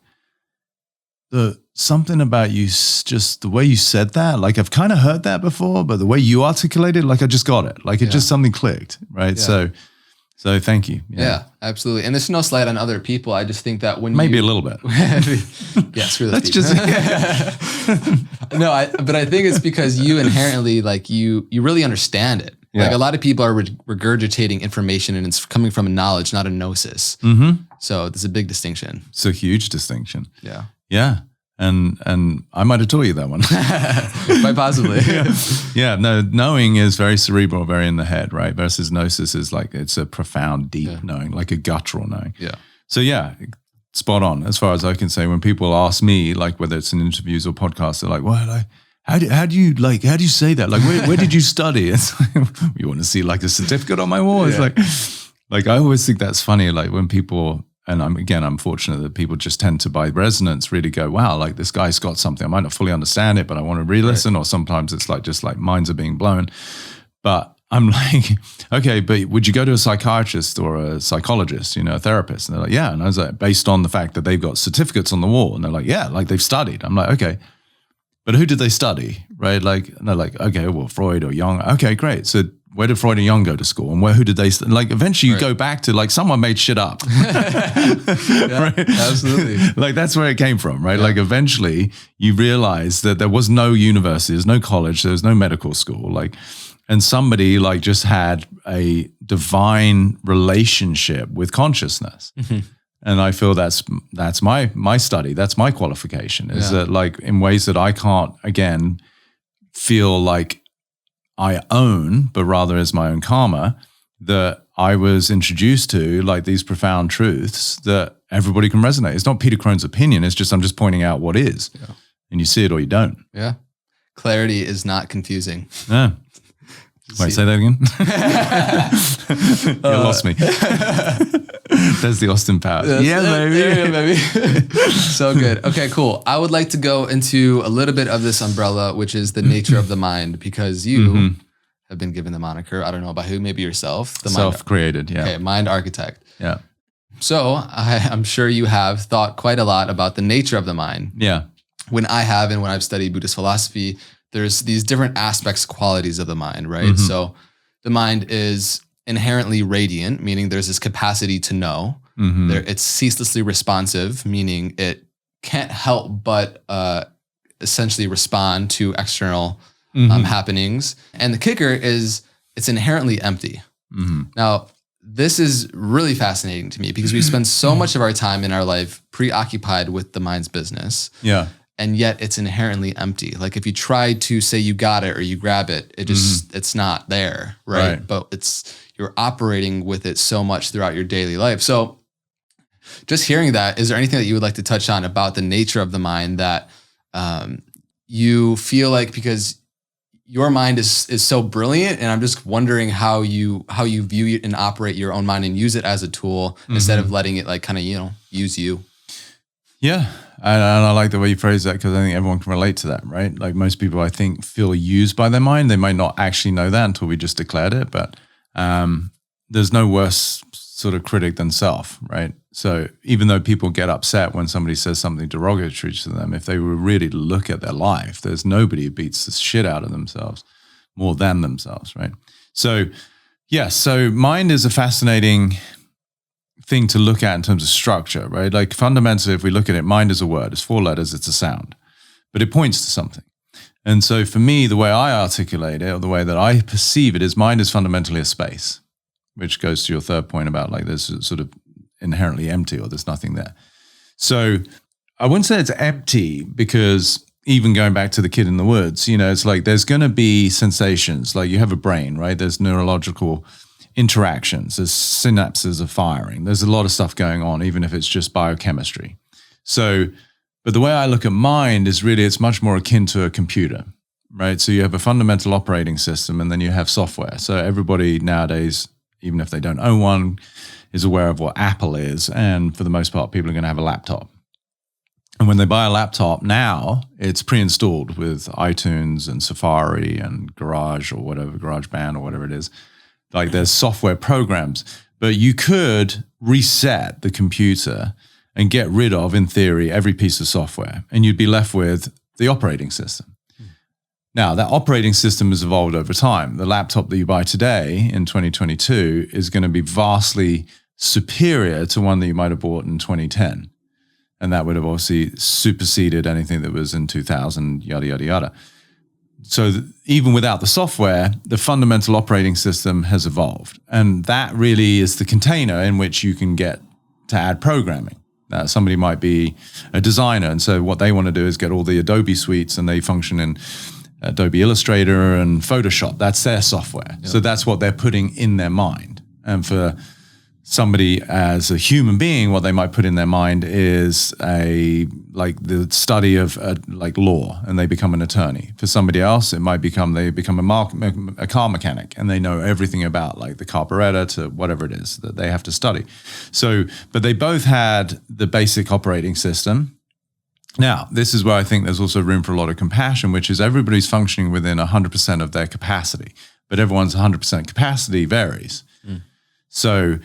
something about you, just the way you said that, like I've kind of heard that before, but the way you articulated, like I just got it. Like it just something clicked, right? Yeah. So thank you. Yeah, absolutely. And there's no slight on other people. I just think that when maybe a little bit. Yeah, screw those people. But I think it's because you inherently, like you really understand it. Yeah. Like a lot of people are regurgitating information and it's coming from a knowledge, not a gnosis. So there's a big distinction. It's a huge distinction. Yeah. Yeah. And I might have taught you that one. Quite possibly. Yeah. No, knowing is very cerebral, very in the head, right? Versus gnosis is like, it's a profound, deep knowing, like a guttural knowing. Yeah. So yeah, spot on. As far as I can say, when people ask me, like whether it's in interviews or podcasts, they're like, well, how do you say that? Like, where did you study? It's like, you want to see like a certificate on my wall? It's like, I always think that's funny. Like when people, and I'm fortunate that people just tend to, by resonance, really go, wow, like this guy's got something. I might not fully understand it, but I want to re-listen. Or sometimes it's like, just like minds are being blown. But I'm like, okay, but would you go to a psychiatrist or a psychologist, a therapist? And they're like, yeah. And I was like, based on the fact that they've got certificates on the wall. And they're like, yeah, like they've studied. I'm like, okay, but who did they study, right? Like, and they're like, okay, well, Freud or Jung. Okay, great. So where did Freud and Jung go to school? And who did they, like, eventually you go back to, like, someone made shit up. Right? Absolutely. Like, that's where it came from, right? Yeah. Like, eventually you realize that there was no university, there's no college, there was no medical school, like, and somebody like just had a divine relationship with consciousness. Mm-hmm. And I feel that's my study. That's my qualification is that, like, in ways that I can't, again, feel like I own, but rather as my own karma, that I was introduced to, like, these profound truths that everybody can resonate. It's not Peter Crone's opinion. It's just, I'm just pointing out what is, and you see it or you don't. Yeah. Clarity is not confusing. Yeah. Wait, say that again? You lost me. That's the Austin Powers. Baby. So good. Okay, cool. I would like to go into a little bit of this umbrella, which is the nature of the mind, because you have been given the moniker, I don't know by who, maybe yourself. The Self-created, yeah. Okay, mind architect. Yeah. So I'm sure you have thought quite a lot about the nature of the mind. Yeah. When I've studied Buddhist philosophy, there's these different aspects, qualities of the mind, right? Mm-hmm. So the mind is inherently radiant, meaning there's this capacity to know. Mm-hmm. It's ceaselessly responsive, meaning it can't help but essentially respond to external happenings. And the kicker is it's inherently empty. Mm-hmm. Now, this is really fascinating to me because we spend so much of our time in our life preoccupied with the mind's business. Yeah. And yet it's inherently empty. Like if you try to say you got it or you grab it, it just, it's not there, right? But you're operating with it so much throughout your daily life. So just hearing that, is there anything that you would like to touch on about the nature of the mind that you feel like, because your mind is so brilliant, and I'm just wondering how you view it and operate your own mind and use it as a tool instead of letting it like kind of, use you. Yeah. And I like the way you phrase that, because I think everyone can relate to that, right? Like most people, I think, feel used by their mind. They might not actually know that until we just declared it, but there's no worse sort of critic than self, right? So even though people get upset when somebody says something derogatory to them, if they were really to look at their life, there's nobody who beats the shit out of themselves more than themselves, right? So, yeah, so mind is a fascinating thing to look at in terms of structure, right? Like fundamentally, if we look at it, mind is a word, it's 4 letters, it's a sound, but it points to something. And so for me, the way I articulate it, or the way that I perceive it, is mind is fundamentally a space, which goes to your third point about like there's sort of inherently empty or there's nothing there. So I wouldn't say it's empty, because even going back to the kid in the woods, it's like there's going to be sensations. Like you have a brain, right? There's neurological interactions, there's synapses are firing. There's a lot of stuff going on, even if it's just biochemistry. So, but the way I look at mind is really, it's much more akin to a computer, right? So you have a fundamental operating system and then you have software. So everybody nowadays, even if they don't own one, is aware of what Apple is. And for the most part, people are going to have a laptop. And when they buy a laptop now, it's pre-installed with iTunes and Safari and Garage or whatever, GarageBand or whatever it is. Like there's software programs, but you could reset the computer and get rid of, in theory, every piece of software, and you'd be left with the operating system. Now, that operating system has evolved over time. The laptop that you buy today in 2022 is going to be vastly superior to one that you might have bought in 2010. And that would have obviously superseded anything that was in 2000, yada, yada, yada. So even without the software, the fundamental operating system has evolved. And that really is the container in which you can get to add programming. Somebody might be a designer, and so what they want to do is get all the Adobe suites, and they function in Adobe Illustrator and Photoshop. That's their software. Yep. So that's what they're putting in their mind. And for somebody as a human being, what they might put in their mind is the study of law, and they become an attorney. For somebody else, it might become they become a car mechanic, and they know everything about like the carburetor to whatever it is that they have to study. So, but they both had the basic operating system. Now, this is where I think there's also room for a lot of compassion, which is everybody's functioning within 100% of their capacity. but everyone's 100% capacity varies. So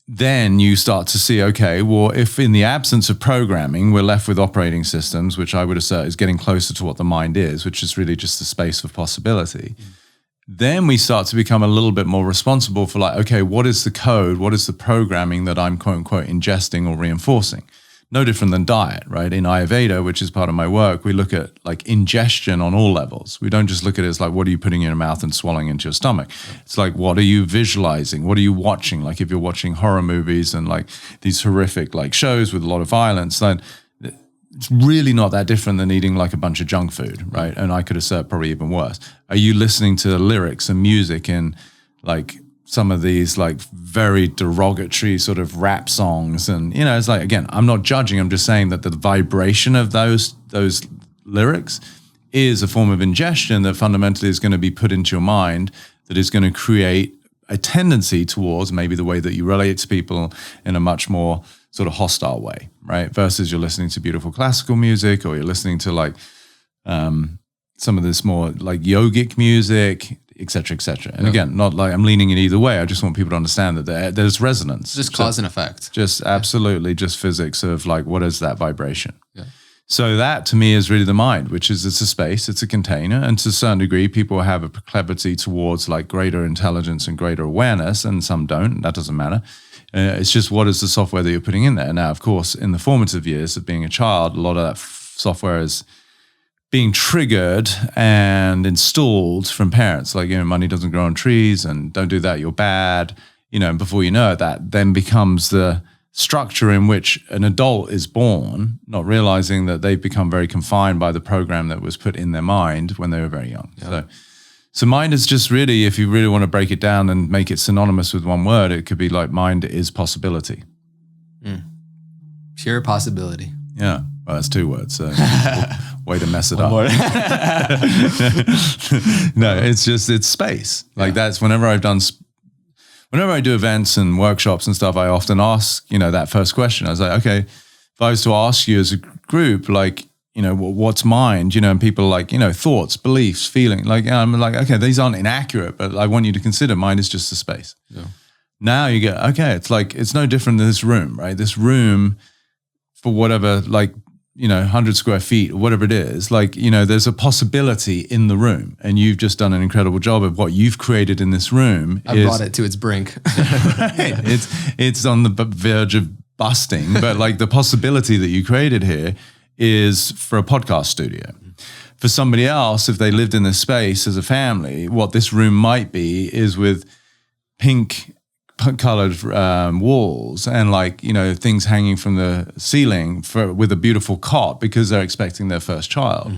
then you start to see, okay, well, if in the absence of programming, we're left with operating systems, which I would assert is getting closer to what the mind is, which is really just the space of possibility. Then we start to become a little bit more responsible for like, okay, what is the code? What is the programming that I'm quote unquote ingesting or reinforcing? No different than diet, right? In Ayurveda, which is part of my work, we look at like ingestion on all levels. We don't just look at it as like, what are you putting in your mouth and swallowing into your stomach? It's like, what are you visualizing? What are you watching? Like if you're watching horror movies and like these horrific like shows with a lot of violence, then it's really not that different than eating like a bunch of junk food, right? And I could assert probably even worse. Are you listening to lyrics and music in like some of these like very derogatory sort of rap songs? And, you know, it's like, again, I'm not judging. I'm just saying that the vibration of those lyrics is a form of ingestion that fundamentally is going to be put into your mind that is going to create a tendency towards maybe the way that you relate to people in a much more sort of hostile way, right? Versus you're listening to beautiful classical music, or you're listening to like some of this more like yogic music, et cetera, et cetera. And again, not like I'm leaning in either way. I just want people to understand that there's resonance. Just cause and effect. Just absolutely just physics of like, what is that vibration? Yeah. So that to me is really the mind, which is it's a space, it's a container. And to a certain degree, people have a proclivity towards like greater intelligence and greater awareness, and some don't. That doesn't matter. It's just what is the software that you're putting in there. Now, of course, in the formative years of being a child, a lot of that software is being triggered and installed from parents. Like, you know, money doesn't grow on trees, and don't do that, you're bad. You know, and before you know it, that then becomes the structure in which an adult is born, not realizing that they've become very confined by the program that was put in their mind when they were very young. Yeah. So mind is just really, if you really want to break it down and make it synonymous with one word, it could be like mind is possibility. Pure possibility. Yeah. Well, that's 2 words. So way to mess it up. No, it's space. Like that's whenever I do events and workshops and stuff, I often ask, you know, that first question. I was like, okay, if I was to ask you as a group, like, you know, what's mind, you know, and people are like, you know, thoughts, beliefs, feeling, like, I'm like, okay, these aren't inaccurate, but I want you to consider mind is just a space. Yeah. Now you go, okay, it's like, it's no different than this room, right? This room for whatever, like, you know, 100 square feet or whatever it is, like, you know, there's a possibility in the room, and you've just done an incredible job of what you've created in this room. I brought it to its brink. Right. It's on the verge of busting, but like the possibility that you created here is for a podcast studio. For somebody else, if they lived in this space as a family, what this room might be is with pink colored walls and like, you know, things hanging from the ceiling with a beautiful cot because they're expecting their first child.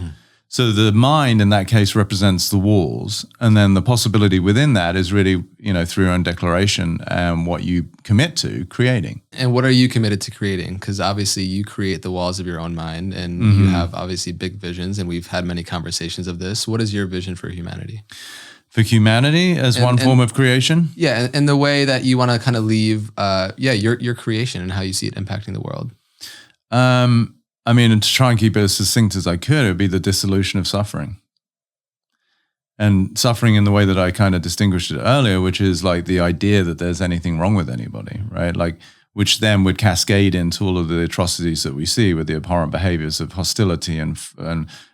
So the mind in that case represents the walls, and then the possibility within that is really, you know, through your own declaration and what you commit to creating. And what are you committed to creating? Because obviously you create the walls of your own mind, and you have obviously big visions, and we've had many conversations of this. What is your vision for humanity? For humanity as one form of creation? Yeah, and the way that you want to kind of leave, your creation and how you see it impacting the world. I mean, and to try and keep it as succinct as I could, it would be the dissolution of suffering. And suffering in the way that I kind of distinguished it earlier, which is like the idea that there's anything wrong with anybody, right? Like, which then would cascade into all of the atrocities that we see with the abhorrent behaviors of hostility and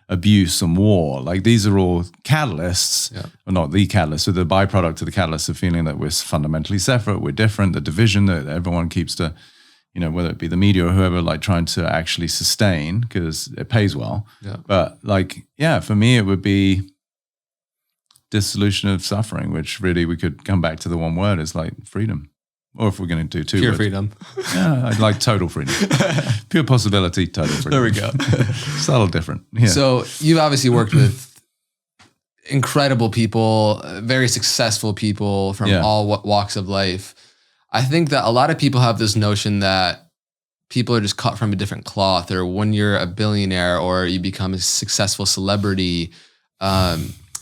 abuse and war. Like, these are all catalysts, well, not the catalysts, so the byproduct of the catalysts of feeling that we're fundamentally separate, we're different, the division that everyone keeps to, you know, whether it be the media or whoever, like trying to actually sustain because it pays well. Yeah. But like, yeah, for me, it would be dissolution of suffering, which really we could come back to the one word is like freedom. Or if we're going to do 2 Pure words. freedom. Yeah, I'd like total freedom. Pure possibility, total freedom. There we go. It's a little different. Yeah. So you've obviously worked with incredible people, very successful people from all walks of life. I think that a lot of people have this notion that people are just cut from a different cloth, or when you're a billionaire or you become a successful celebrity,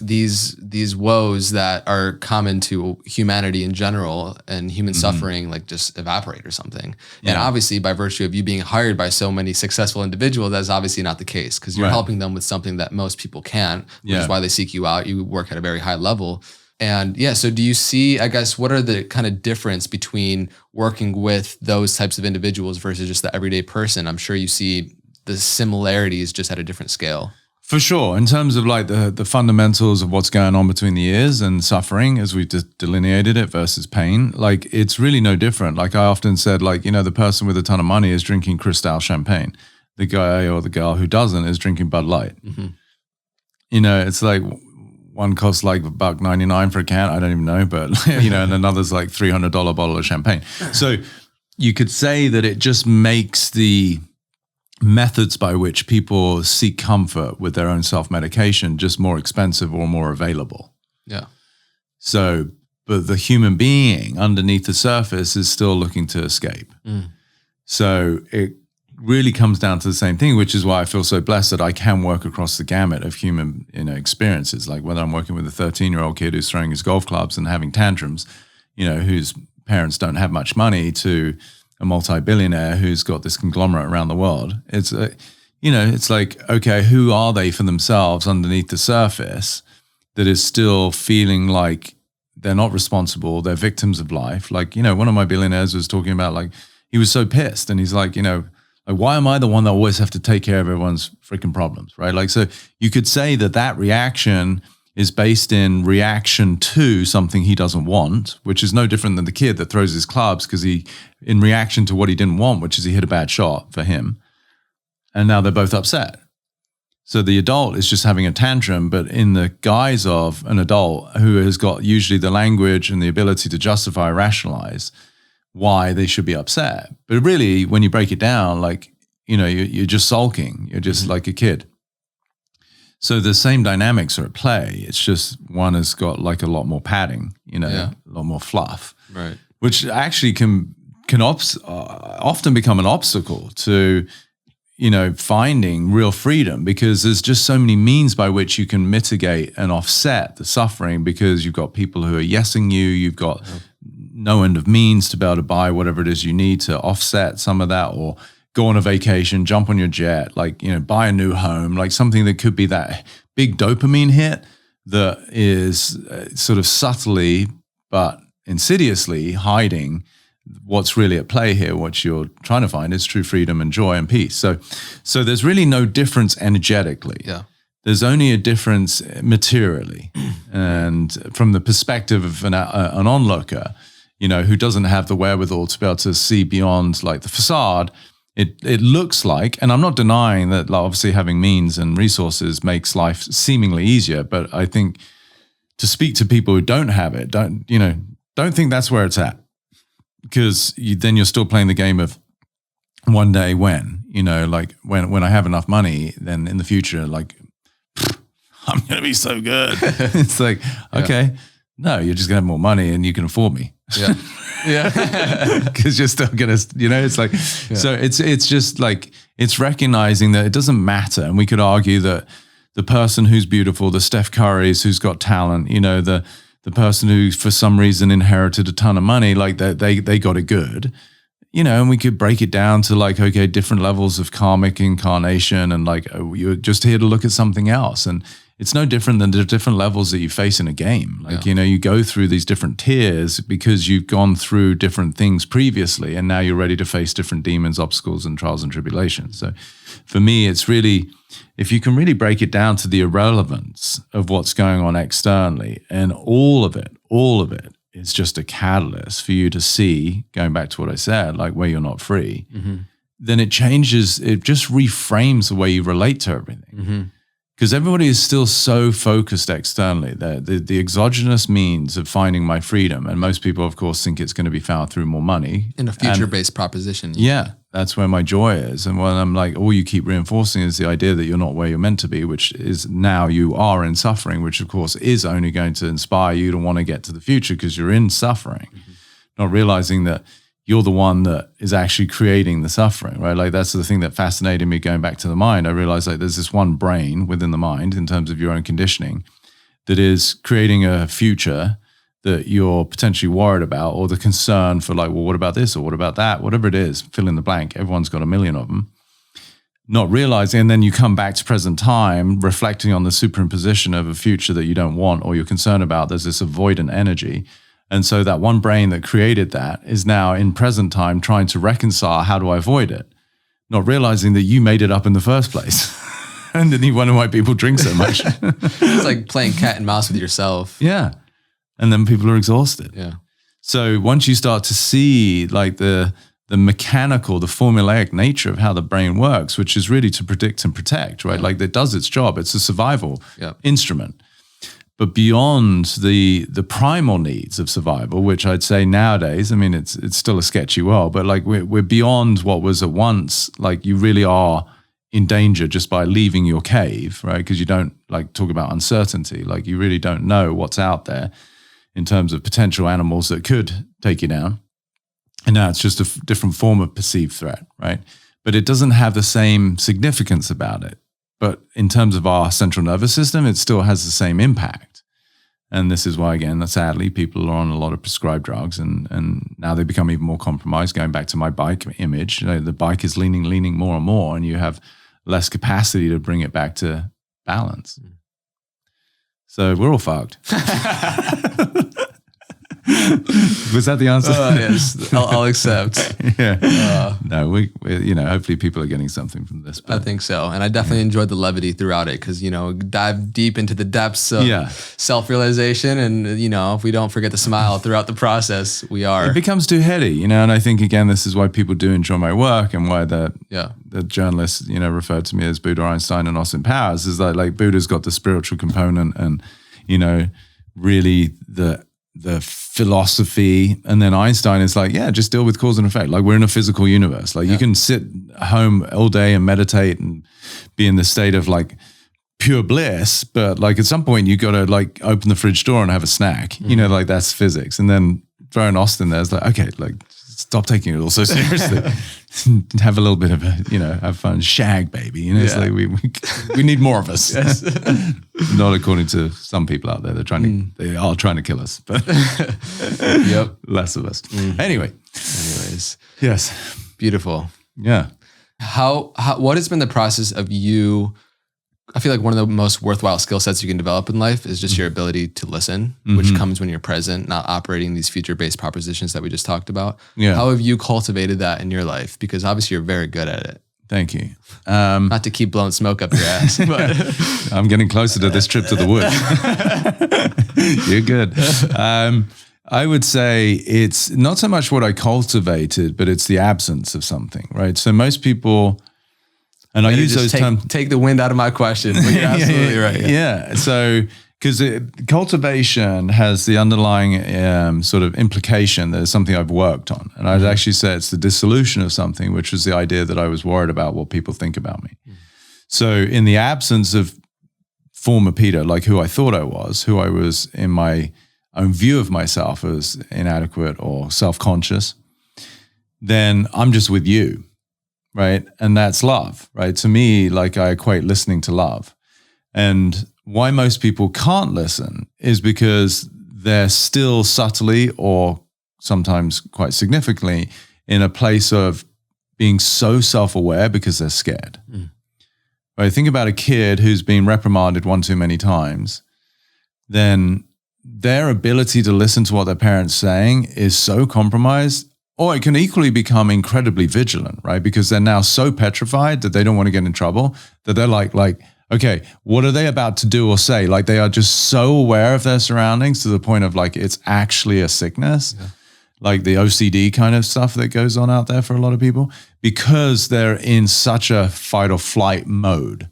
these woes that are common to humanity in general and human suffering like just evaporate or something. Yeah. And obviously by virtue of you being hired by so many successful individuals, that's obviously not the case, because you're helping them with something that most people can't, which is why they seek you out. You work at a very high level. And yeah, so do you see, I guess, what are the kind of difference between working with those types of individuals versus just the everyday person? I'm sure you see the similarities just at a different scale. For sure. In terms of like the fundamentals of what's going on between the ears and suffering, as we've delineated it, versus pain, like it's really no different. Like I often said, like, you know, the person with a ton of money is drinking Cristal champagne. The guy or the girl who doesn't is drinking Bud Light. Mm-hmm. You know, it's like one costs like $1.99 for a can. I don't even know, but you know, and another's like $300 bottle of champagne. So you could say that it just makes the methods by which people seek comfort with their own self-medication just more expensive or more available. Yeah. So, but the human being underneath the surface is still looking to escape. So it really comes down to the same thing, which is why I feel so blessed that I can work across the gamut of human, you know, experiences. Like whether I'm working with a 13-year-old kid who's throwing his golf clubs and having tantrums, you know, whose parents don't have much money, to a multi-billionaire who's got this conglomerate around the world. It's, you know, it's like, okay, who are they for themselves underneath the surface that is still feeling like they're not responsible, they're victims of life? Like, you know, one of my billionaires was talking about, like, he was so pissed and he's like, you know, like, why am I the one that always have to take care of everyone's freaking problems, right? Like, so you could say that that reaction is based in reaction to something he doesn't want, which is no different than the kid that throws his clubs because in reaction to what he didn't want, which is he hit a bad shot for him. And now they're both upset. So the adult is just having a tantrum, but in the guise of an adult who has got usually the language and the ability to justify, rationalize why they should be upset. But really, when you break it down, like, you know, you're just sulking. You're just like a kid. So the same dynamics are at play. It's just one has got like a lot more padding, you know, a lot more fluff, right? Which actually can often become an obstacle to, you know, finding real freedom, because there's just so many means by which you can mitigate and offset the suffering, because you've got people who are yesing you, you've got no end of means to be able to buy whatever it is you need to offset some of that, or go on a vacation, jump on your jet, like, you know, buy a new home, like something that could be that big dopamine hit that is sort of subtly but insidiously hiding what's really at play here. What you're trying to find is true freedom and joy and peace. So there's really no difference energetically. Yeah. There's only a difference materially. And from the perspective of an onlooker, you know, who doesn't have the wherewithal to be able to see beyond like the facade, it looks like, and I'm not denying that, like, obviously having means and resources makes life seemingly easier, but I think to speak to people who don't have it, don't think that's where it's at, because then you're still playing the game of one day when, you know, like when I have enough money, then in the future, like, I'm going to be so good. It's like, okay, no, you're just going to have more money and you can afford me. Yeah. Yeah. Because you're still going to, you know, it's like, so it's just like, it's recognizing that it doesn't matter. And we could argue that the person who's beautiful, the Steph Currys who's got talent, you know, the person who for some reason inherited a ton of money, like they got it good, you know, and we could break it down to like, okay, different levels of karmic incarnation, and like, you're just here to look at something else. And it's no different than the different levels that you face in a game. Like, you know, you go through these different tiers because you've gone through different things previously, and now you're ready to face different demons, obstacles, and trials and tribulations. So for me, it's really, if you can really break it down to the irrelevance of what's going on externally, and all of it is just a catalyst for you to see, going back to what I said, like where you're not free, then it changes, it just reframes the way you relate to everything. Because everybody is still so focused externally. The exogenous means of finding my freedom, and most people, of course, think it's going to be found through more money. In a future-based proposition. Yeah, that's where my joy is. And when I'm like, all you keep reinforcing is the idea that you're not where you're meant to be, which is now you are in suffering, which, of course, is only going to inspire you to want to get to the future because you're in suffering, not realizing that you're the one that is actually creating the suffering, right? Like, that's the thing that fascinated me going back to the mind. I realized, like, there's this one brain within the mind in terms of your own conditioning that is creating a future that you're potentially worried about, or the concern for like, well, what about this or what about that? Whatever it is, fill in the blank. Everyone's got a million of them. not realizing, and then you come back to present time, reflecting on the superimposition of a future that you don't want or you're concerned about. There's this avoidant energy. And so that one brain that created that is now in present time trying to reconcile, how do I avoid it? Not realizing that you made it up in the first place. And then you wonder why people drink so much. It's like playing cat and mouse with yourself. Yeah. And then people are exhausted. Yeah. So once you start to see like the mechanical, the formulaic nature of how the brain works, which is really to predict and protect, right? Like it does its job. It's a survival instrument. But beyond the primal needs of survival, which I'd say nowadays, I mean, it's still a sketchy world, but like we're beyond what was at once, like you really are in danger just by leaving your cave, right? Because you don't like talk about uncertainty. Like you really don't know what's out there in terms of potential animals that could take you down. And now it's just a different form of perceived threat, right? But it doesn't have the same significance about it. But in terms of our central nervous system, it still has the same impact. And this is why, again, sadly, people are on a lot of prescribed drugs and now they become even more compromised. Going back to my bike image, the bike is leaning more and more, and you have less capacity to bring it back to balance. So we're all fucked. Was that the answer? Yes, I'll accept. Yeah. No, we hopefully people are getting something from this. I think so. And I definitely enjoyed the levity throughout it because, dive deep into the depths of self-realization. And, if we don't forget to smile throughout the process, we are. It becomes too heady, and I think, again, this is why people do enjoy my work and why the journalists, referred to me as Buddha, Einstein, and Austin Powers is that like Buddha's got the spiritual component and, really the philosophy, and then Einstein is like, just deal with cause and effect. Like we're in a physical universe. Like you can sit home all day and meditate and be in the state of like pure bliss, but like at some point you got to like open the fridge door and have a snack. Like that's physics. And then throwing Austin there is like, okay, like stop taking it all so seriously. Have a little bit of have fun, shag, baby. It's like we need more of us. Yes. Not according to some people out there. They are trying to kill us, but less of us. Anyways, yes, beautiful. Yeah. What has been the process of you? I feel like one of the most worthwhile skill sets you can develop in life is just your ability to listen, which comes when you're present, not operating these future-based propositions that we just talked about. Yeah. How have you cultivated that in your life? Because obviously you're very good at it. Thank you. Not to keep blowing smoke up your ass, but I'm getting closer to this trip to the woods. You're good. I would say it's not so much what I cultivated, but it's the absence of something, right? So most people... And I use those terms. Take the wind out of my question. But you're absolutely right. Yeah. So, because cultivation has the underlying sort of implication that it's something I've worked on. And I'd actually say it's the dissolution of something, which was the idea that I was worried about what people think about me. So in the absence of former Peter, like who I thought I was, who I was in my own view of myself as inadequate or self-conscious, then I'm just with you. Right. And that's love, right? To me, like I equate listening to love. And why most people can't listen is because they're still subtly or sometimes quite significantly in a place of being so self-aware because they're scared. Right? Think about a kid who's been reprimanded one too many times, then their ability to listen to what their parents saying is so compromised. Or it can equally become incredibly vigilant, right? Because they're now so petrified that they don't want to get in trouble, that they're like, okay, what are they about to do or say? Like they are just so aware of their surroundings to the point of like, it's actually a sickness, like the OCD kind of stuff that goes on out there for a lot of people, because they're in such a fight or flight mode.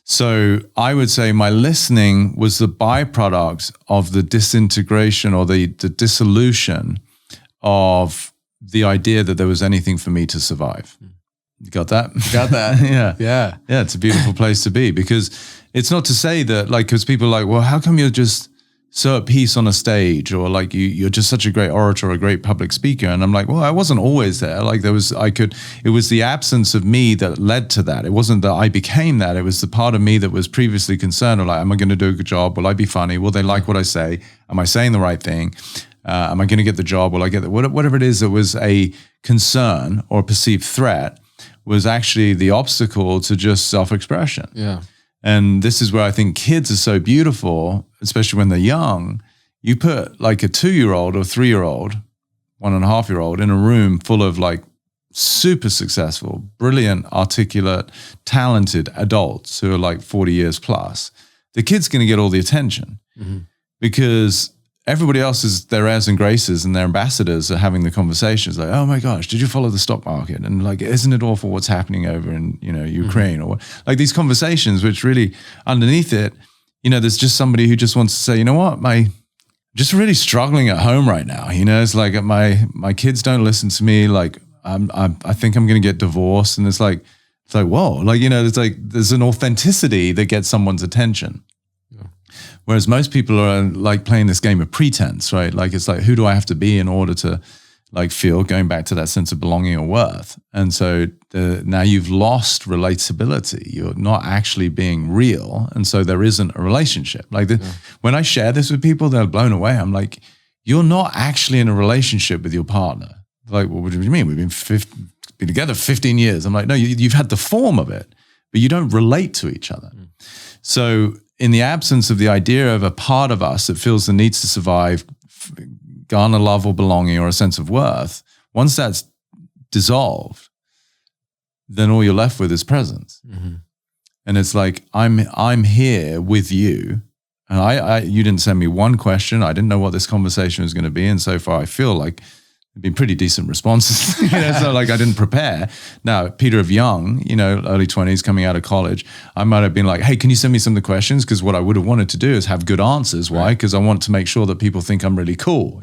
So I would say my listening was the byproduct of the disintegration or the dissolution of the idea that there was anything for me to survive. You got that? Got that. Yeah. It's a beautiful place to be, because it's not to say that like, because people are like, well, how come you're just so at peace on a stage, or like you're just such a great orator, a great public speaker? And I'm like, well, I wasn't always there. Like it was the absence of me that led to that. It wasn't that I became that. It was the part of me that was previously concerned of like, am I going to do a good job? Will I be funny? Will they like what I say? Am I saying the right thing? Am I going to get the job? Will I get whatever it is that was a concern or a perceived threat was actually the obstacle to just self-expression. Yeah. And this is where I think kids are so beautiful, especially when they're young. You put like a 2-year-old or 3-year-old, 1.5-year-old in a room full of like super successful, brilliant, articulate, talented adults who are like 40 years plus. The kid's going to get all the attention because everybody else is their heirs and graces and their ambassadors are having the conversations like, oh my gosh, did you follow the stock market? And like, isn't it awful what's happening over in, Ukraine or like these conversations, which really underneath it, there's just somebody who just wants to say, you know what, just really struggling at home right now. It's like my kids don't listen to me. Like I think I'm going to get divorced. And it's like, whoa, like, there's an authenticity that gets someone's attention. Whereas most people are like playing this game of pretense, right? Like, it's like, who do I have to be in order to like feel, going back to that sense of belonging or worth? And so now you've lost relatability. You're not actually being real. And so there isn't a relationship. Like when I share this with people, they're blown away. I'm like, you're not actually in a relationship with your partner. Like, well, what do you mean? We've been together 15 years. I'm like, no, you've had the form of it, but you don't relate to each other. So in the absence of the idea of a part of us that feels the needs to survive, garner love or belonging or a sense of worth, once that's dissolved, then all you're left with is presence. And it's like, I'm here with you. And you didn't send me one question. I didn't know what this conversation was going to be. And so far I feel like there've been pretty decent responses. So like I didn't prepare. Now, Peter of Young, early 20s, coming out of college, I might have been like, hey, can you send me some of the questions? Because what I would have wanted to do is have good answers. Why? Because I want to make sure that people think I'm really cool,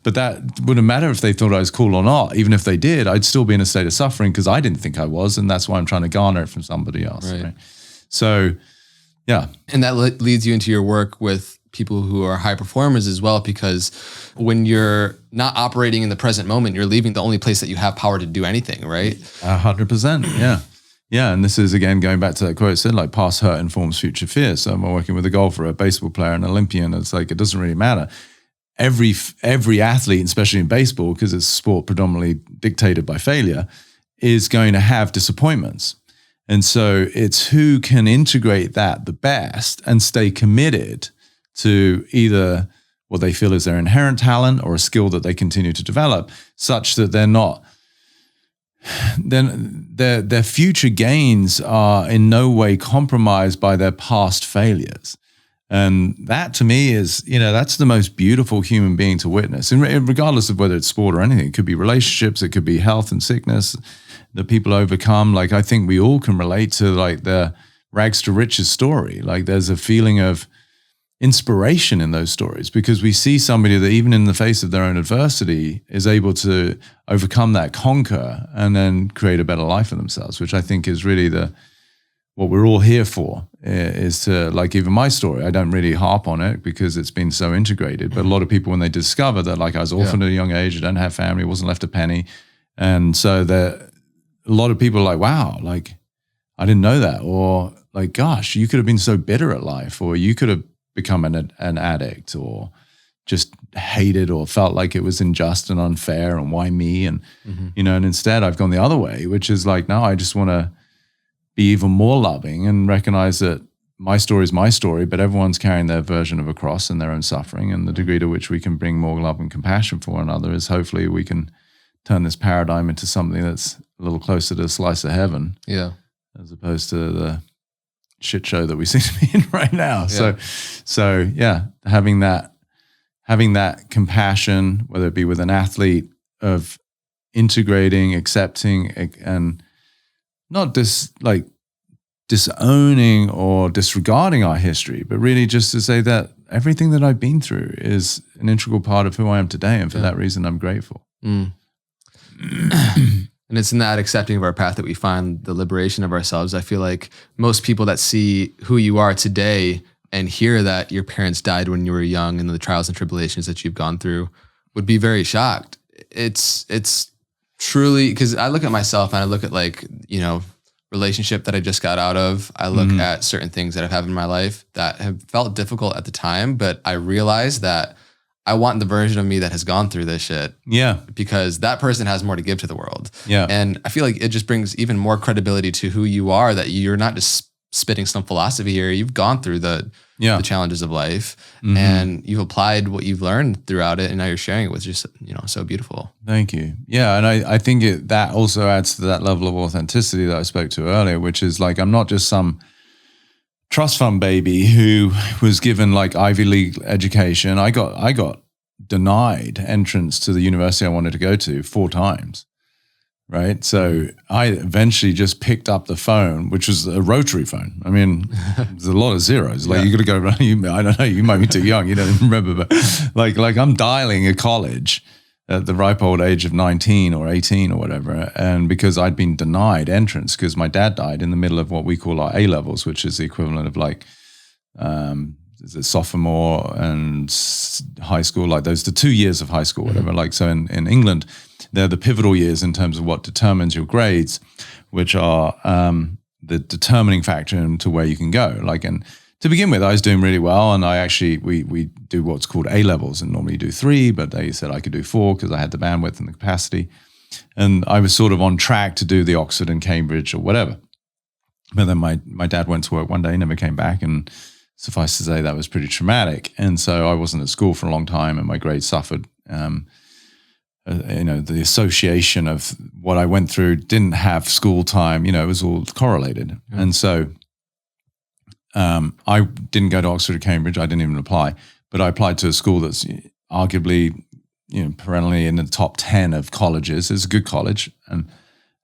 But that wouldn't matter if they thought I was cool or not. Even if they did, I'd still be in a state of suffering because I didn't think I was. And that's why I'm trying to garner it from somebody else. Right? So, yeah. And that leads you into your work with people who are high performers as well, because when you're not operating in the present moment, you're leaving the only place that you have power to do anything, right? 100%. Yeah. Yeah. And this is, again, going back to that quote, it said like past hurt informs future fear. So I'm working with a golfer, a baseball player, an Olympian. It's like, it doesn't really matter. Every athlete, especially in baseball, because it's a sport predominantly dictated by failure, is going to have disappointments. And so it's who can integrate that the best and stay committed to either what they feel is their inherent talent or a skill that they continue to develop, such that they're not, then their future gains are in no way compromised by their past failures. And that to me is, that's the most beautiful human being to witness. And regardless of whether it's sport or anything, it could be relationships, it could be health and sickness that people overcome. Like, I think we all can relate to like the rags to riches story. Like there's a feeling of inspiration in those stories because we see somebody that even in the face of their own adversity is able to overcome that, conquer, and then create a better life for themselves, which I think is really what we're all here for, is to, like, even my story, I don't really harp on it because it's been so integrated, but a lot of people, when they discover that, like, I was orphaned at a young age, I don't have family, wasn't left a penny, and so a lot of people are like, wow, like, I didn't know that, or like, gosh, you could have been so bitter at life, or you could have become an addict, or just hated or felt like it was unjust and unfair and why me, and and instead I've gone the other way, which is like, no, I just want to be even more loving and recognize that my story is my story, but everyone's carrying their version of a cross and their own suffering, and the degree to which we can bring more love and compassion for one another is hopefully we can turn this paradigm into something that's a little closer to a slice of heaven, as opposed to the shit show that we seem to be in right now. So yeah, having that compassion, whether it be with an athlete, of integrating, accepting, and not disowning or disregarding our history, but really just to say that everything that I've been through is an integral part of who I am today, and for that reason, I'm grateful. And it's in that accepting of our path that we find the liberation of ourselves. I feel like most people that see who you are today and hear that your parents died when you were young and the trials and tribulations that you've gone through would be very shocked. It's truly, because I look at myself and I look at, like, relationship that I just got out of. I look at certain things that have happened in my life that have felt difficult at the time, but I realized that I want the version of me that has gone through this shit. Yeah. Because that person has more to give to the world. Yeah. And I feel like it just brings even more credibility to who you are, that you're not just spitting some philosophy here. You've gone through the challenges of life, and you've applied what you've learned throughout it, and now you're sharing it with just, so beautiful. Thank you. Yeah. And I think that also adds to that level of authenticity that I spoke to earlier, which is like, I'm not just some trust fund baby who was given like Ivy League education. I got denied entrance to the university I wanted to go to 4 times. Right. So I eventually just picked up the phone, which was a rotary phone. I mean, there's a lot of zeros. Like you got to go around. I don't know. You might be too young. You don't remember, but like I'm dialing a college at the ripe old age of 19 or 18 or whatever. And because I'd been denied entrance because my dad died in the middle of what we call our A levels, which is the equivalent of like sophomore and high school, like those the 2 years of high school, whatever. Like so in England, they're the pivotal years in terms of what determines your grades, which are the determining factor into where you can go. Like, and to begin with, I was doing really well, and I actually we do what's called A levels, and normally you do 3, but they said I could do 4 because I had the bandwidth and the capacity, and I was sort of on track to do the Oxford and Cambridge or whatever. But then my dad went to work one day, never came back, and suffice to say that was pretty traumatic. And so I wasn't at school for a long time, and my grades suffered. The association of what I went through didn't have school time, it was all correlated. Yeah. And so I didn't go to Oxford or Cambridge. I didn't even apply, but I applied to a school that's arguably, perennially in the top 10 of colleges. It's a good college. And,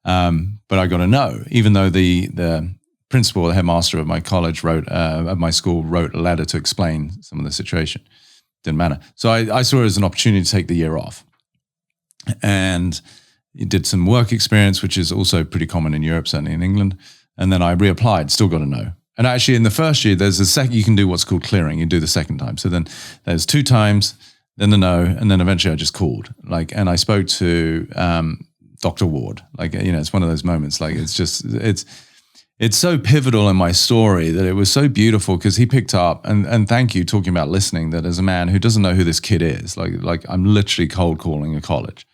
but I got a no, even though the principal, the headmaster of my college of my school wrote a letter to explain some of the situation. Didn't matter. So I saw it as an opportunity to take the year off. And did some work experience, which is also pretty common in Europe, certainly in England. And then I reapplied, still got a no. And actually in the first year, there's a second, you can do what's called clearing. You do the second time. So then there's 2 times, then the no, and then eventually I just called. And I spoke to Dr. Ward. It's one of those moments. It's so pivotal in my story that it was so beautiful because he picked up, and thank you, talking about listening, that as a man who doesn't know who this kid is, like I'm literally cold calling a college.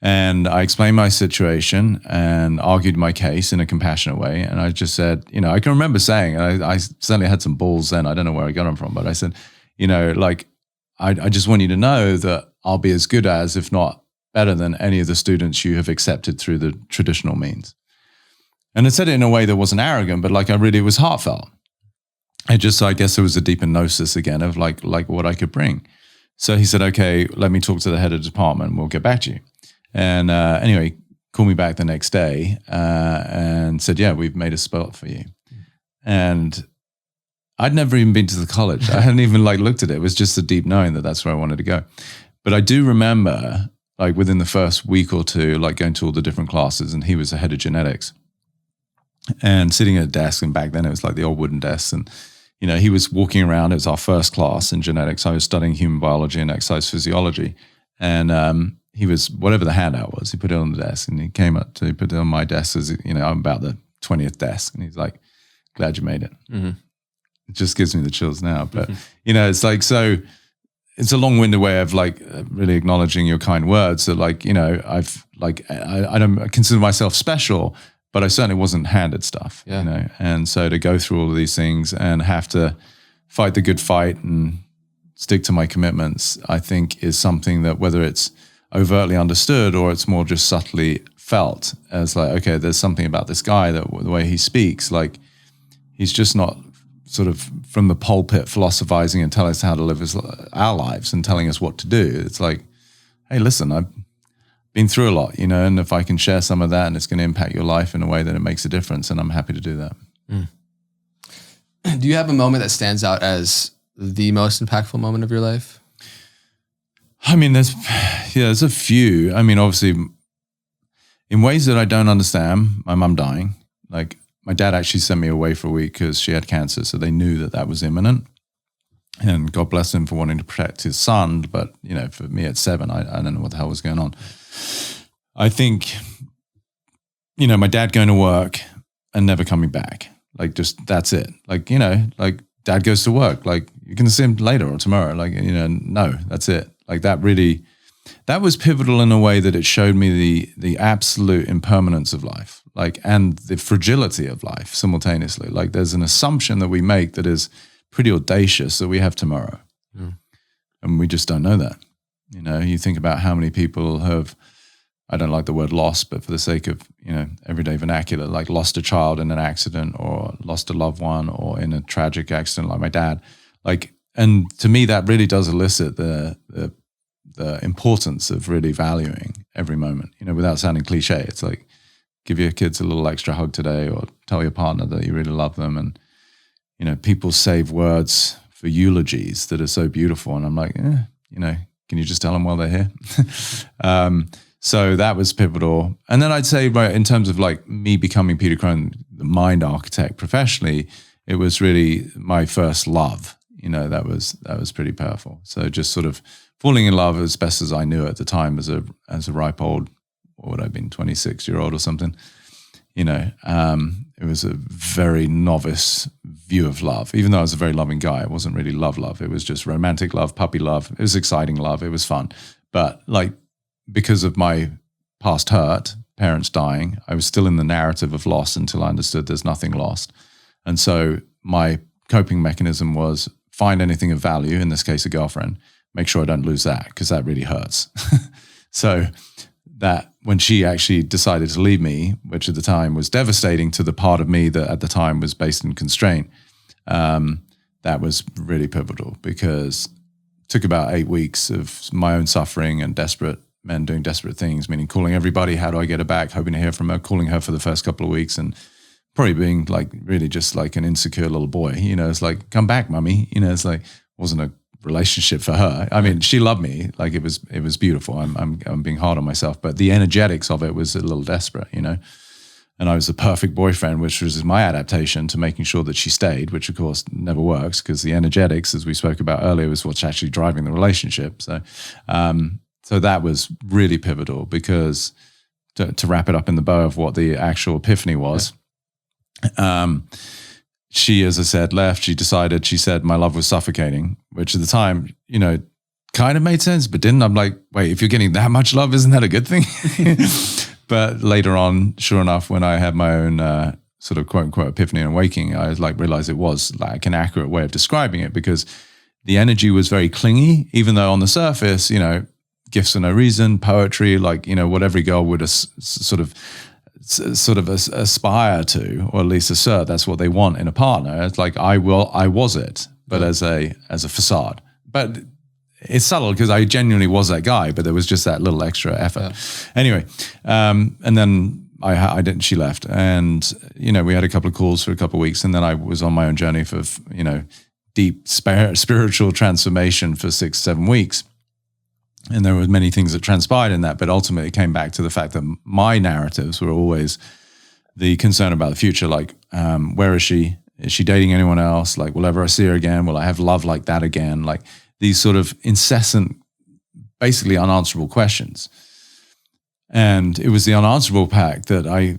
And I explained my situation and argued my case in a compassionate way. And I just said, I can remember saying, and I certainly had some balls then, I don't know where I got them from, but I said, I just want you to know that I'll be as good as, if not better than, any of the students you have accepted through the traditional means. And I said it in a way that wasn't arrogant, but it was heartfelt. I guess there was a deeper gnosis again of like what I could bring. So he said, okay, let me talk to the head of the department and we'll get back to you. And anyway, called me back the next day and said, yeah, we've made a spot for you. And I'd never even been to the college. I hadn't even looked at it. It was just a deep knowing that that's where I wanted to go. But I do remember within the first week or two, going to all the different classes, and he was the head of genetics. And sitting at a desk, and back then it was like the old wooden desks, and he was walking around. It was our first class in genetics. I was studying human biology and exercise physiology, and he was, whatever the handout was, he put it on the desk, and he came up to put it on my desk as I'm about the 20th desk, and he's like, "Glad you made it." Mm-hmm. It just gives me the chills now, but it's so. It's a long-winded way of really acknowledging your kind words. That I've I don't consider myself special, but I certainly wasn't handed stuff, And so to go through all of these things and have to fight the good fight and stick to my commitments, I think is something that, whether it's overtly understood or it's more just subtly felt as okay, there's something about this guy, that the way he speaks, he's just not sort of from the pulpit philosophizing and telling us how to live our lives and telling us what to do. It's hey, listen, I've been through a lot, and if I can share some of that and it's going to impact your life in a way that it makes a difference, and I'm happy to do that. Do you have a moment that stands out as the most impactful moment of your life? I mean, there's a few. I mean, obviously, in ways that I don't understand, my mum dying. My dad actually sent me away for a week because she had cancer, so they knew that was imminent. And God bless him for wanting to protect his son. But, for me at 7, I don't know what the hell was going on. I think, my dad going to work and never coming back. Just, that's it. dad goes to work. Like, you're going to see him later or tomorrow. Like, no, that's it. Like, that was pivotal in a way that it showed me the absolute impermanence of life, like, and the fragility of life simultaneously. Like, there's an assumption that we make that is pretty audacious that we have tomorrow. And we just don't know that. You think about how many people have, I don't like the word lost, but for the sake of, everyday vernacular, like lost a child in an accident or lost a loved one or in a tragic accident like my dad. Like, and to me, that really does elicit the importance of really valuing every moment, without sounding cliche. It's like, give your kids a little extra hug today, or tell your partner that you really love them. And, people save words for eulogies that are so beautiful. And I'm like, can you just tell them while they're here? So that was pivotal. And then I'd say, right, in terms of like me becoming Peter Crone, the mind architect professionally, it was really my first love. That was pretty powerful. So just sort of falling in love as best as I knew at the time as a ripe old, what would I have been, 26-year-old or something. It was a very novice view of love. Even though I was a very loving guy, it wasn't really love. It was just romantic love, puppy love. It was exciting love. It was fun. But like, because of my past hurt, parents dying, I was still in the narrative of loss until I understood there's nothing lost. And so my coping mechanism was find anything of value, in this case, a girlfriend, make sure I don't lose that, because that really hurts. So that when she actually decided to leave me, which at the time was devastating to the part of me that at the time was based in constraint, that was really pivotal, because it took about 8 weeks of my own suffering and desperate men doing desperate things, meaning calling everybody, how do I get her back, hoping to hear from her, calling her for the first couple of weeks, and probably being like really just like an insecure little boy. It's like, come back, mummy. It's like, wasn't a relationship for her. I mean, she loved me. Like, it was beautiful. I'm being hard on myself, but the energetics of it was a little desperate, and I was the perfect boyfriend, which was my adaptation to making sure that she stayed, which of course never works, because the energetics, as we spoke about earlier, was what's actually driving the relationship. So that was really pivotal, because to wrap it up in the bow of what the actual epiphany was, she, as I said, left. She said my love was suffocating, which at the time, kind of made sense, but didn't. I'm like, wait, if you're getting that much love, isn't that a good thing? But later on, sure enough, when I had my own sort of quote unquote epiphany and awakening, I realized it was like an accurate way of describing it, because the energy was very clingy, even though on the surface, gifts for no reason, poetry, like, what every girl would sort of aspire to, or at least assert that's what they want in a partner. It's like, I was it, but as a facade. But it's subtle, because I genuinely was that guy, but there was just that little extra effort. Yeah. Anyway, and then I didn't. She left, and we had a couple of calls for a couple of weeks, and then I was on my own journey for deep spiritual transformation for 6-7 weeks. And there were many things that transpired in that, but ultimately it came back to the fact that my narratives were always the concern about the future. Like, where is she? Is she dating anyone else? Like, will ever I see her again? Will I have love like that again? Like, these sort of incessant, basically unanswerable questions. And it was the unanswerable part that I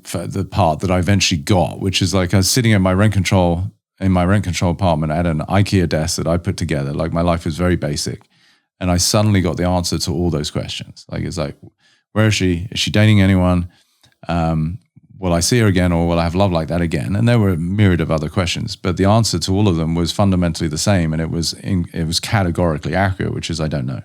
eventually got, which is like, I was sitting in my rent control apartment at an IKEA desk that I put together. Like, my life was very basic. And I suddenly got the answer to all those questions. Like, it's like, where is she? Is she dating anyone? Will I see her again, or will I have love like that again? And there were a myriad of other questions, but the answer to all of them was fundamentally the same, and it was categorically accurate, which is, I don't know.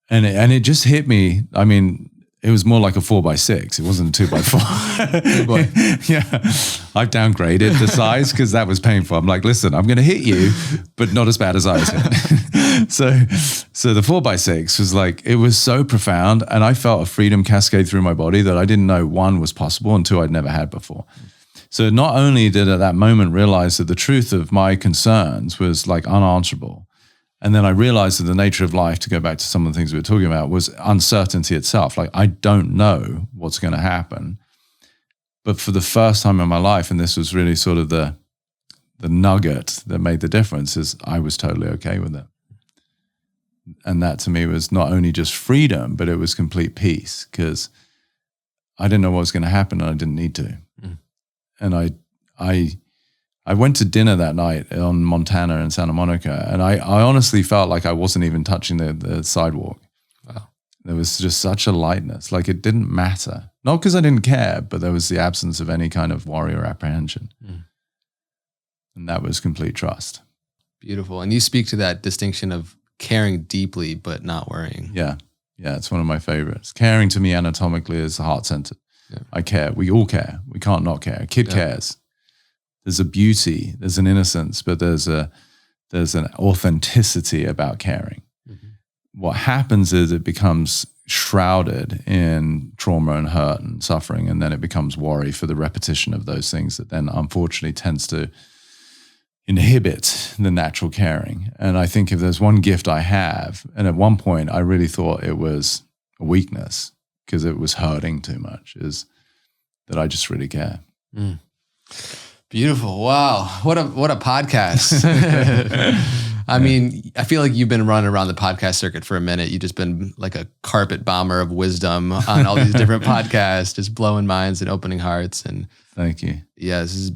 And it just hit me. I mean, it was more like a 4x6. It wasn't a 2x4. Yeah, I've downgraded the size because that was painful. I'm like, listen, I'm going to hit you, but not as bad as I was hit. So the 4x6 was like, it was so profound, and I felt a freedom cascade through my body that I didn't know, one, was possible, and two, I'd never had before. So not only did at that moment realize that the truth of my concerns was like unanswerable, and then I realized that the nature of life, to go back to some of the things we were talking about, was uncertainty itself. Like, I don't know what's going to happen. But for the first time in my life, and this was really sort of the nugget that made the difference, is I was totally okay with it. And that to me was not only just freedom, but it was complete peace, because I didn't know what was going to happen, and I didn't need to. Mm. And I I went to dinner that night on Montana in Santa Monica, and I honestly felt like I wasn't even touching the sidewalk. Wow. There was just such a lightness, like it didn't matter. Not because I didn't care, but there was the absence of any kind of worry or apprehension. And that was complete trust. Beautiful. And you speak to that distinction of caring deeply, but not worrying. Yeah. Yeah, it's one of my favorites. Caring to me anatomically is heart-centered. Yeah. I care. We all care. We can't not care. A kid cares. There's a beauty, there's an innocence, but there's an authenticity about caring. What happens is it becomes shrouded in trauma and hurt and suffering, and then it becomes worry for the repetition of those things that then unfortunately tends to inhibit the natural caring. And I think if there's one gift I have, and at one point I really thought it was a weakness because it was hurting too much, is that I just really care. Beautiful. Wow. What a podcast. I mean, I feel like you've been running around the podcast circuit for a minute. You've just been like a carpet bomber of wisdom on all these different podcasts, just blowing minds and opening hearts. And thank you. Yeah, this has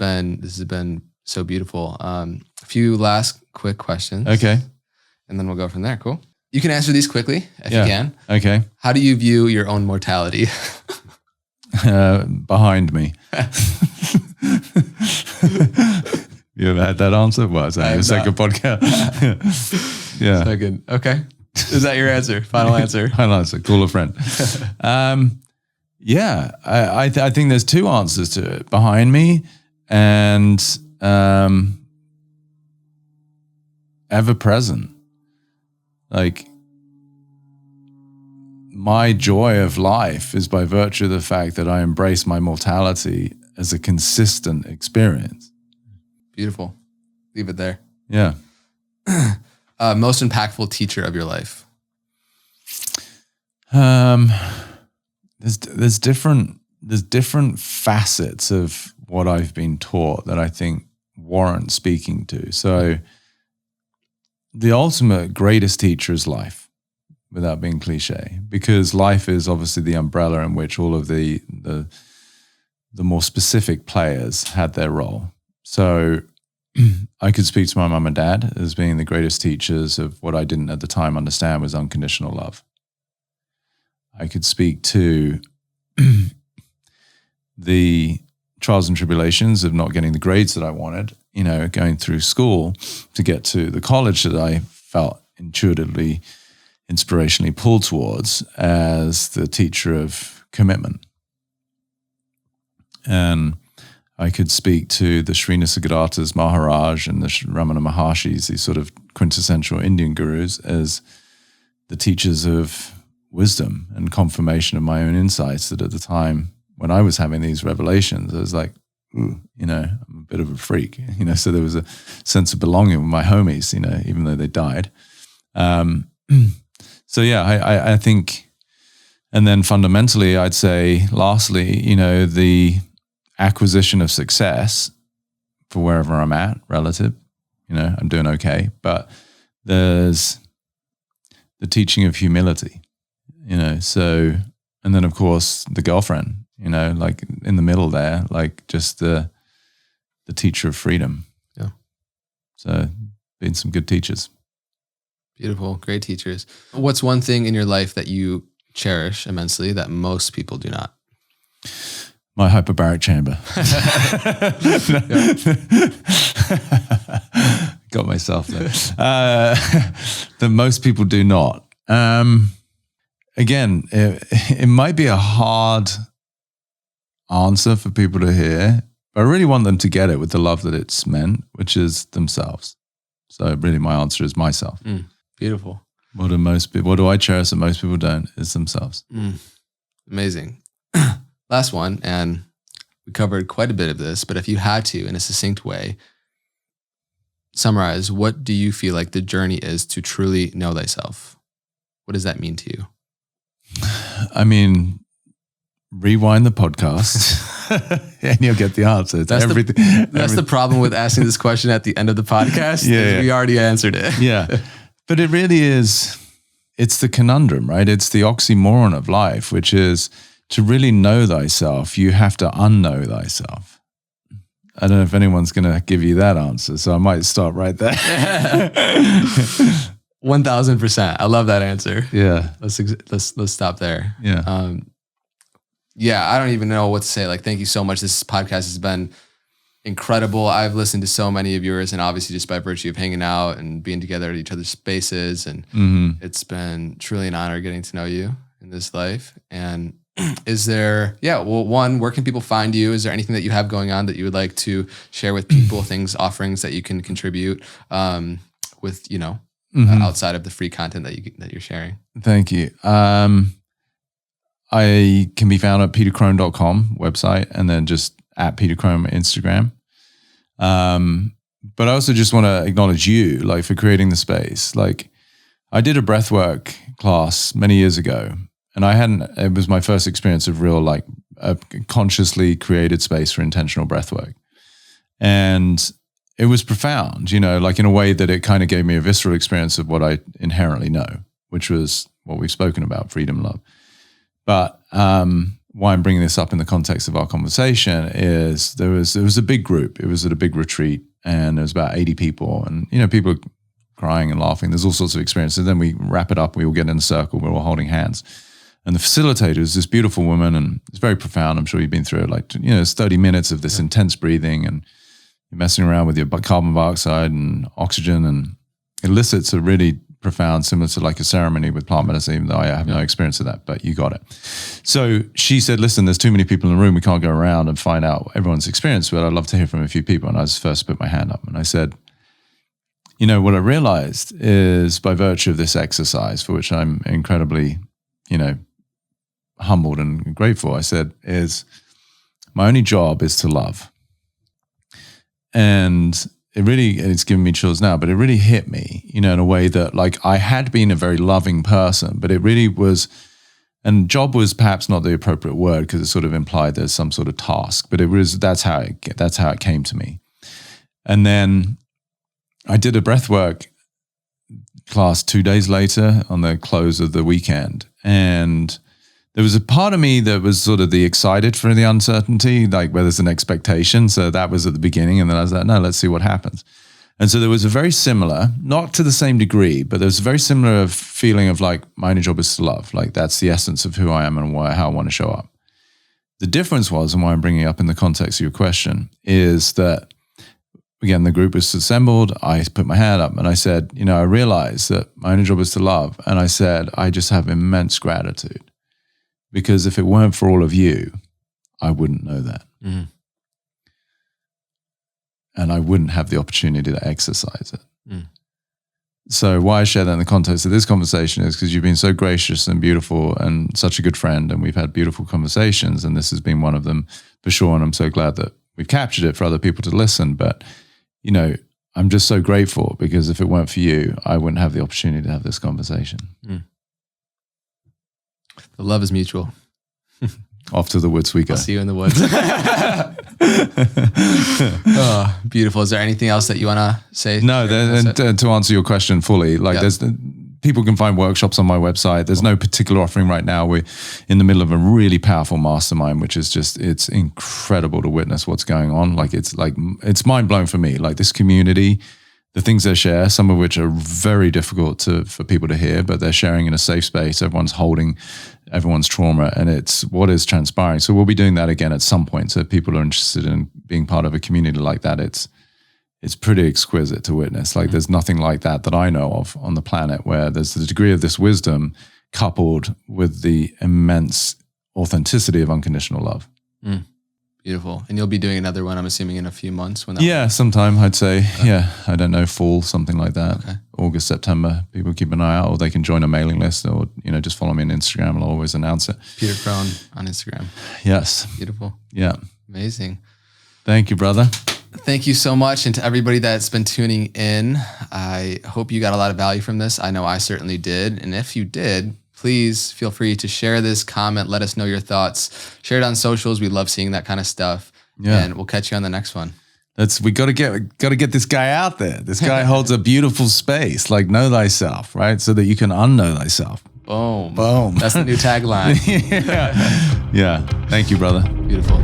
been so beautiful. A few last quick questions. Okay. And then we'll go from there. Cool. You can answer these quickly if you can. Okay. How do you view your own mortality? Behind me. You ever had that answer? Well, it's a second podcast. Yeah. Second. Okay. Is that your answer? Final answer? Final answer. Call a friend. Yeah. I think there's two answers to it. Behind me and ever present. Like, my joy of life is by virtue of the fact that I embrace my mortality as a consistent experience. Beautiful. Leave it there. Yeah. Most impactful teacher of your life? There's different facets of what I've been taught that I think warrant speaking to. So the ultimate greatest teacher is life, without being cliche, because life is obviously the umbrella in which all of the more specific players had their role. So I could speak to my mum and dad as being the greatest teachers of what I didn't at the time understand was unconditional love. I could speak to the trials and tribulations of not getting the grades that I wanted, going through school to get to the college that I felt intuitively, inspirationally pulled towards as the teacher of commitment. And I could speak to the Sri Nisargadatta's Maharaj and the Ramana Maharshis, these sort of quintessential Indian gurus, as the teachers of wisdom and confirmation of my own insights, that at the time when I was having these revelations, I was like, ooh, I'm a bit of a freak, so there was a sense of belonging with my homies, even though they died. So yeah, I think, and then fundamentally, I'd say lastly, the acquisition of success for wherever I'm at relative, I'm doing okay, but there's the teaching of humility, so, and then of course the girlfriend, like in the middle there, like just the teacher of freedom. Yeah. So been some good teachers. Beautiful. Great teachers. What's one thing in your life that you cherish immensely that most people do not? My hyperbaric chamber. Got myself there. That most people do not. Again, it might be a hard answer for people to hear, but I really want them to get it with the love that it's meant, which is themselves. So really my answer is myself. Beautiful. What do I cherish that most people don't? Is themselves. Amazing. Last one, and we covered quite a bit of this, but if you had to, in a succinct way, summarize, what do you feel like the journey is to truly know thyself? What does that mean to you? I mean, rewind the podcast and you'll get the answer. That's the problem with asking this question at the end of the podcast. We already answered it. Yeah. But it really is, it's the conundrum, right? It's the oxymoron of life, which is to really know thyself, you have to unknow thyself. I don't know if anyone's going to give you that answer, so I might stop right there. 1000%. I love that answer. Yeah. Let's stop there. Yeah. I don't even know what to say. Like, thank you so much. This podcast has been incredible. I've listened to so many of yours, and obviously just by virtue of hanging out and being together at each other's spaces, and it's been truly an honor getting to know you in this life. And is there, one, where can people find you? Is there anything that you have going on that you would like to share with people, things, offerings that you can contribute with, outside of the free content that you're sharing? Thank you. I can be found at petercrone.com website, and then just at Peter Crone Instagram. But I also just want to acknowledge you, like, for creating the space. Like, I did a breathwork class many years ago, and it was my first experience of real, like, a consciously created space for intentional breathwork. And it was profound, like, in a way that it kind of gave me a visceral experience of what I inherently know, which was what we've spoken about, freedom, love. But why I'm bringing this up in the context of our conversation is there was a big group. It was at a big retreat, and there was about 80 people, and people crying and laughing. There's all sorts of experiences. Then we wrap it up. We all get in a circle. We're all holding hands, and the facilitator is this beautiful woman, and it's very profound. I'm sure you've been through it. Like, it's 30 minutes of this intense breathing, and you're messing around with your carbon dioxide and oxygen, and it elicits a really profound, similar to like a ceremony with plant medicine, even though I have no experience of that, but you got it. So she said, listen, there's too many people in the room. We can't go around and find out everyone's experience, but I'd love to hear from a few people. And I was first put my hand up, and I said, what I realized is, by virtue of this exercise, for which I'm incredibly, humbled and grateful, I said, my only job is to love. And it's given me chills now, but it really hit me, in a way that, like, I had been a very loving person, but it really was, and job was perhaps not the appropriate word because it sort of implied there's some sort of task, but that's how it came to me. And then I did a breathwork class 2 days later on the close of the weekend, and there was a part of me that was sort of the excited for the uncertainty, like where there's an expectation. So that was at the beginning. And then I was like, no, let's see what happens. And so there was a very similar, not to the same degree, but there was a very similar feeling of like, my only job is to love. Like, that's the essence of who I am and how I want to show up. The difference was, and why I'm bringing it up in the context of your question, is that, again, the group was assembled. I put my hand up and I said, I realized that my only job is to love. And I said, I just have immense gratitude. Because if it weren't for all of you, I wouldn't know that. Mm-hmm. And I wouldn't have the opportunity to exercise it. Mm. So why I share that in the context of this conversation is because you've been so gracious and beautiful and such a good friend, and we've had beautiful conversations, and this has been one of them for sure. And I'm so glad that we've captured it for other people to listen. But, I'm just so grateful, because if it weren't for you, I wouldn't have the opportunity to have this conversation. Mm. The love is mutual. Off to the woods we go. I'll see you in the woods. Oh, beautiful. Is there anything else that you want to say? No, to answer your question fully, like, people can find workshops on my website. There's no particular offering right now. We're in the middle of a really powerful mastermind, which is it's incredible to witness what's going on. It's mind blowing for me. Like, this community, the things they share, some of which are very difficult for people to hear, but they're sharing in a safe space. Everyone's holding everyone's trauma, and it's what is transpiring. So we'll be doing that again at some point. So if people are interested in being part of a community like that, it's pretty exquisite to witness. Like, there's nothing like that I know of on the planet, where there's the degree of this wisdom coupled with the immense authenticity of unconditional love. Mm. Beautiful. And you'll be doing another one, I'm assuming, in a few months. Sometime, I'd say. Okay. Yeah, I don't know, fall, something like that. Okay. August, September. People keep an eye out, or they can join a mailing list, or just follow me on Instagram. I'll always announce it. Peter Crone on Instagram. Yes. Beautiful. Yeah. Amazing. Thank you, brother. Thank you so much. And to everybody that's been tuning in, I hope you got a lot of value from this. I know I certainly did. And if you did, please feel free to share this, comment, let us know your thoughts. Share it on socials. We love seeing that kind of stuff. Yeah. And we'll catch you on the next one. We got to get this guy out there. This guy holds a beautiful space, like, know thyself, right? So that you can unknow thyself. Boom. Boom. That's the new tagline. Yeah. Thank you, brother. Beautiful.